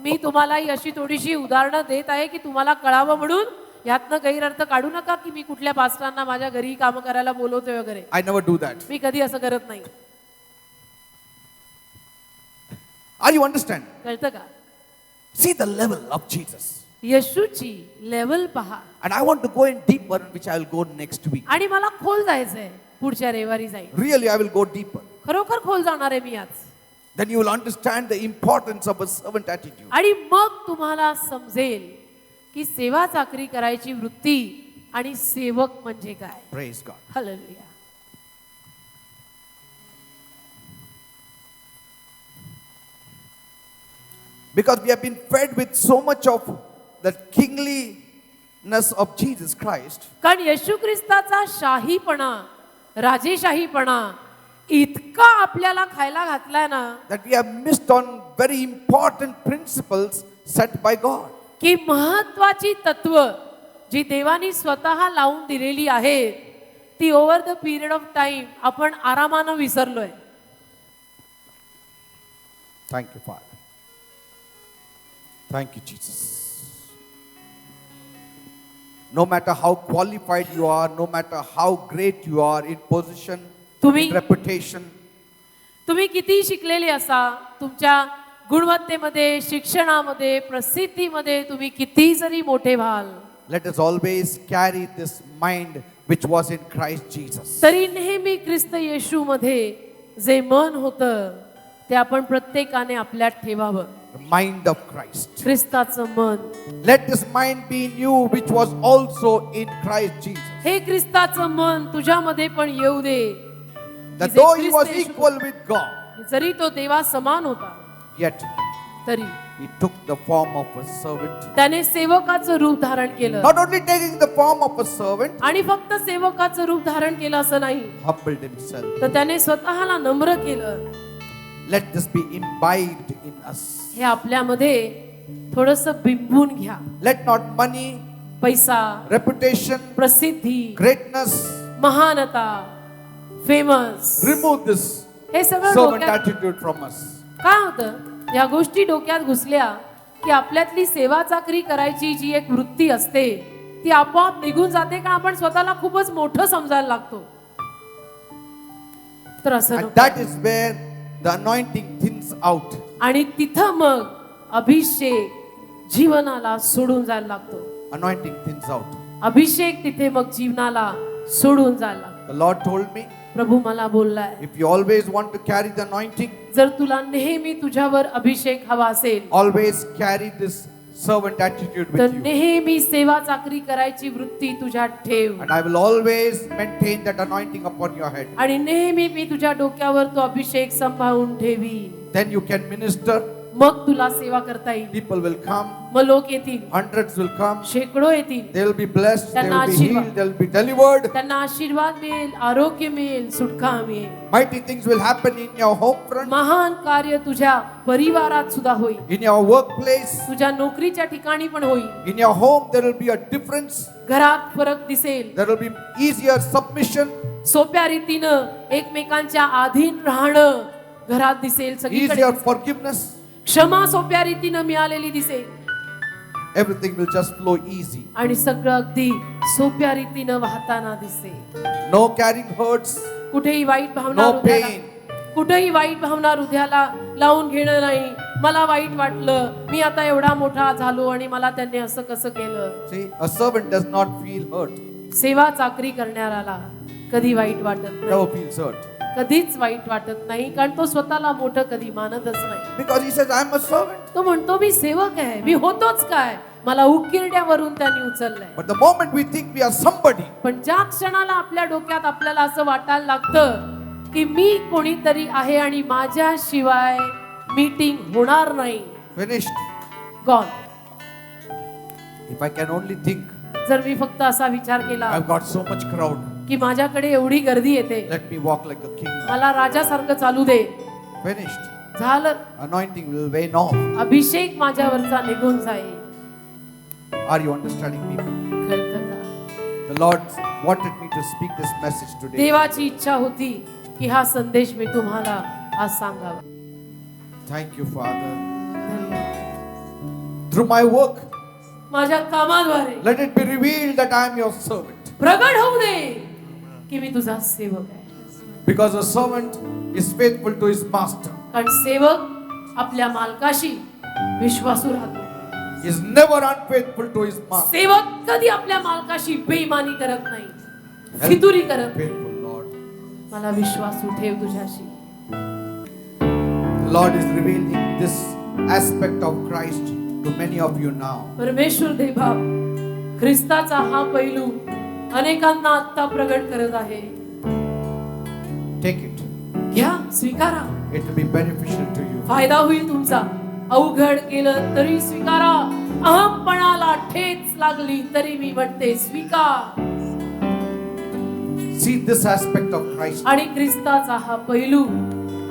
मी तुम्हाला ही अशी थोडीशी उदाहरणं देत आहे की तुम्हाला कळावं म्हणून यातनं गैरअर्थ काढू नका की मी कुठल्या पास्टरांना माझ्या घरी कामं करायला बोलवते वगैरे. I never do that. मी कधी असं करत नाही. Are you understand? कळतं का? See the level of Jesus. येशूची लेवल पहा. And I want to go in deeper, which I will go next week. आणि मला खोल जायचंय, पुढच्या रविवारी जाईल. Really, I will go deeper. खरोखर खोल जाणार आहे मी आज. Then you will understand the importance of a servant attitude. आणि मग तुम्हाला समजेल की सेवा चाकरी करायची वृत्ती आणि सेवक म्हणजे काय. Praise God. Hallelujah. Because we have been fed with so much of the kingliness of Jesus Christ, कारण येशू ख्रिस्ताचा शाहीपणा राजेशाहीपणा इतका आपल्याला खायला घातलाय ना that we have missed on very important principles set by God. की महत्वाची तत्व जी देवानी स्वतः लावून दिलेली आहेत ती over the period of time आपण आरामानं विसरलोय. Thank you, Father. Thank you, Jesus. No matter how qualified you are, no matter how great you are in position, in reputation, तुम्ही किती शिकलेले असा, तुमच्या गुणवत्तेमध्ये शिक्षणामध्ये प्रसिद्धीमध्ये तुम्ही किती जरी मोठे व्हाल let us always carry this mind which was in Christ Jesus. तरी नेहमी ख्रिस्त येशूमध्ये जे मन होतं ते आपण प्रत्येकाने आपल्यात ठेवावं. the mind of Christ. ख्रिस्ताचं मन. Let this mind be in you, which was also in Christ Jesus. हे ख्रिस्ताचं मन तुझ्यामध्ये पण येऊ दे. That की जे though he was Christ Yeshu- equal with God, जरी तो देवा समान होता yet तरी he took the form of a servant. त्याने सेवकाचं रूप धारण केलं. Not only taking the form of a servant, आणि फक्त सेवकाचं रूप धारण केलं असं नाही, humbled himself. तर त्याने स्वतःला नम्र केलं. Let this be imbibed in us. हे आपल्यामध्ये थोडस बिंबून घ्या. Let not money, पैसा, reputation, प्रसिद्धी, greatness महानता, फेमस, remove this हे सगळं servant डोक्यात attitude from us. काय होतं, या गोष्टी डोक्यात घुसल्या की आपल्यातली सेवा चाकरी करायची जी एक वृत्ती असते ती आपोआप निघून जाते, का आपण स्वतःला खूपच मोठं समजायला लागतो. तर असं And नको. that is where the anointing thins out. आणि तिथं मग अभिषेक जीवनाला सोडून जायला लागतो. Anointing thins out. अभिषेक तिथे मग जीवनाला सोडून जायला लागतो. The Lord told me, प्रभू मला बोललाय, if you always want to carry the anointing, जर तुला नेहमी तुझ्यावर अभिषेक हवा असेल always carry this servant attitude तर with you. नेहमी सेवा चाकरी करायची वृत्ती तुझ्यात ठेव. And I will always maintain that anointing upon your head. आणि नेहमी मी तुझ्या डोक्यावर तो अभिषेक सांभाळून ठेवी. Then you can minister. मग तुला सेवा करता येईल. People will come. मग लोक येतील, Hundreds will come. शेकडो येतील, They will be blessed. They will be आशीर्वाद. healed. They will be delivered. त्यांना आशीर्वाद मिळेल, आरोग्य मिळेल, सुटका मिळेल. Mighty things will happen in your home front, महान कार्य तुझ्या परिवारात सुद्धा होईल, in your workplace. तुझ्या नोकरीच्या ठिकाणी पण होईल. In your home, there will be a difference. घरात फरक दिसेल. There will be easier submission, सोप्या रीतीनं एकमेकांच्या अधीन राहणं घरात दिसेल. सगळीकडे easier forgiveness. क्षमा सोप्या रीतीनं मिळालेली दिसेल. Everything will just flow easy. आणि सगळं अगदी सोप्या रीतीनं वाहताना दिसेल. No carrying hurts, कुठेही वाईट भावना no हृदयाला, pain. कुठेही वाईट भावना हृदयाला लावून घेणं नाही. मला वाईट वाटलं, मी आता एवढा मोठा झालो आणि मला त्यांनी असं कसं केलं. See, a servant does not feel hurt, सेवा चाकरी करणाऱ्याला कधी वाईट वाटत नाही, never feels hurt. कधीच वाईट वाटत नाही, कारण तो स्वतःला मोठं कधी मानतच नाही. Because he says, I'm a servant. तो म्हणतो मी सेवक आहे, मी होतोच काय, मला उकिरड्यावरून त्यांनी उचललंय. But the moment we think we are somebody, पण ज्या क्षणाला आपल्या डोक्यात आपल्याला असं वाटायला लागतं की मी कोणीतरी आहे आणि माझ्याशिवाय मीटिंग होणार नाही, finished. Gone. If I can only think, जर मी फक्त असा विचार केला I've got so much crowd, की माझ्याकडे एवढी गर्दी येते, let me walk like a king. मला राजासारखं चालू दे, Finished. झालं. Anointing will wane off. अभिषेक माझ्यावरचा निघून जाईल. Are you understanding me? कळतं का? The Lord wanted me to speak this message today. देवाची इच्छा होती की हा संदेश मी तुम्हाला आज सांगावा. Thank you, Father. धन्यवाद. Through my work, माझ्या कामाद्वारे let it be revealed that I am your servant. प्रगट होऊ दे की मी तुझा सेवक आहे. Because a servant is faithful to his master. कारण सेवक आपल्या मालकाशी विश्वासू राहतो. He is never unfaithful to his master. सेवक कधी आपल्या मालकाशी बेईमानी करत नाही, फितुरी करत नाही. Faithful Lord. मला विश्वासू ठेव तुझ्याशी. The Lord is revealing this aspect of Christ to many of you now. परमेश्वर देवा ख्रिस्ताचा हा पैलू अनेकांना आता प्रगट करत आहे. Take it. घ्या, स्वीकारा, It will be beneficial to you. फायदा होईल तुमचा. अवघड केलं तरी स्वीकारा, अहमपणाला ठेच लागली तरी मी म्हणते स्वीकार. See this aspect of Christ, आणि ख्रिस्ताचा हा पैलू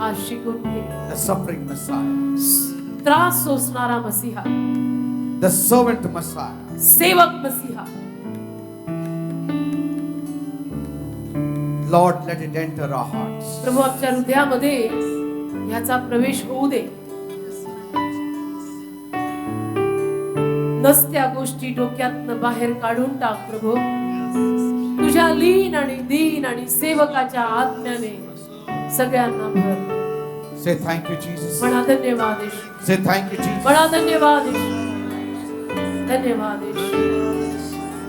आज शिकून घे. the suffering Messiah, त्रास सोसणारा मसीहा, the servant Messiah. सेवक मसीहा. Lord, let it enter our hearts. प्रभू आमच्या हृदयामध्ये याचा प्रवेश होऊ दे. नसत्या गोष्टी डोक्यातनं बाहेर काढून टाक प्रभू. तुझ्या लीन आणि दीन आणि सेवकाच्या आत्म्याने सगळ्यांना भर. Say thank you, Jesus. म्हणा धन्यवाद येशू. Say thank you, Jesus. म्हणा धन्यवाद येशू. धन्यवाद येशू.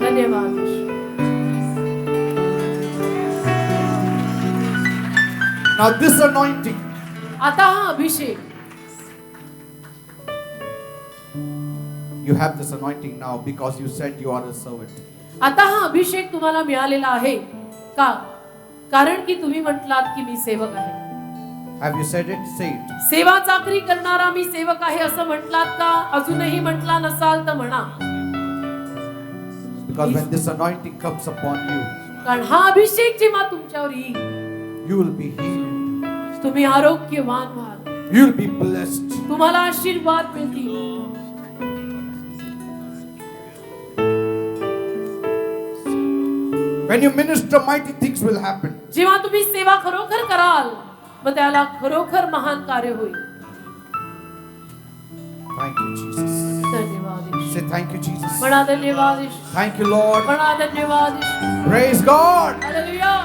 धन्यवाद येशू. Now this anointing, आता हा अभिषेक You have this anointing now because you said you are a servant. आता हा अभिषेक तुम्हाला मिळालेला आहे का? कारण की तुम्ही म्हटलात की मी सेवक आहे. Have you said it? Say it. सेवा चाकरी करणारा मी सेवक आहे असं म्हटलात का? अजूनही म्हटला नसाल तर म्हणा. Because when this anointing comes upon you, कारण हा अभिषेक जेव्हा तुमच्यावर येईल, you will be healed. तुम्ही आरोग्यवान व्हाल. You will be blessed. तुम्हाला आशीर्वाद मिळतील. When you minister, mighty things will happen. जेव्हा तुम्ही सेवा खरोखर कराल, मग त्याला खरोखर महान कार्य होईल. Thank you, Jesus. धन्यवाद येशू. Say thank you, Jesus. म्हणा धन्यवाद येशू. Thank you, Lord. म्हणा धन्यवाद येशू. Praise God. हालेलुया.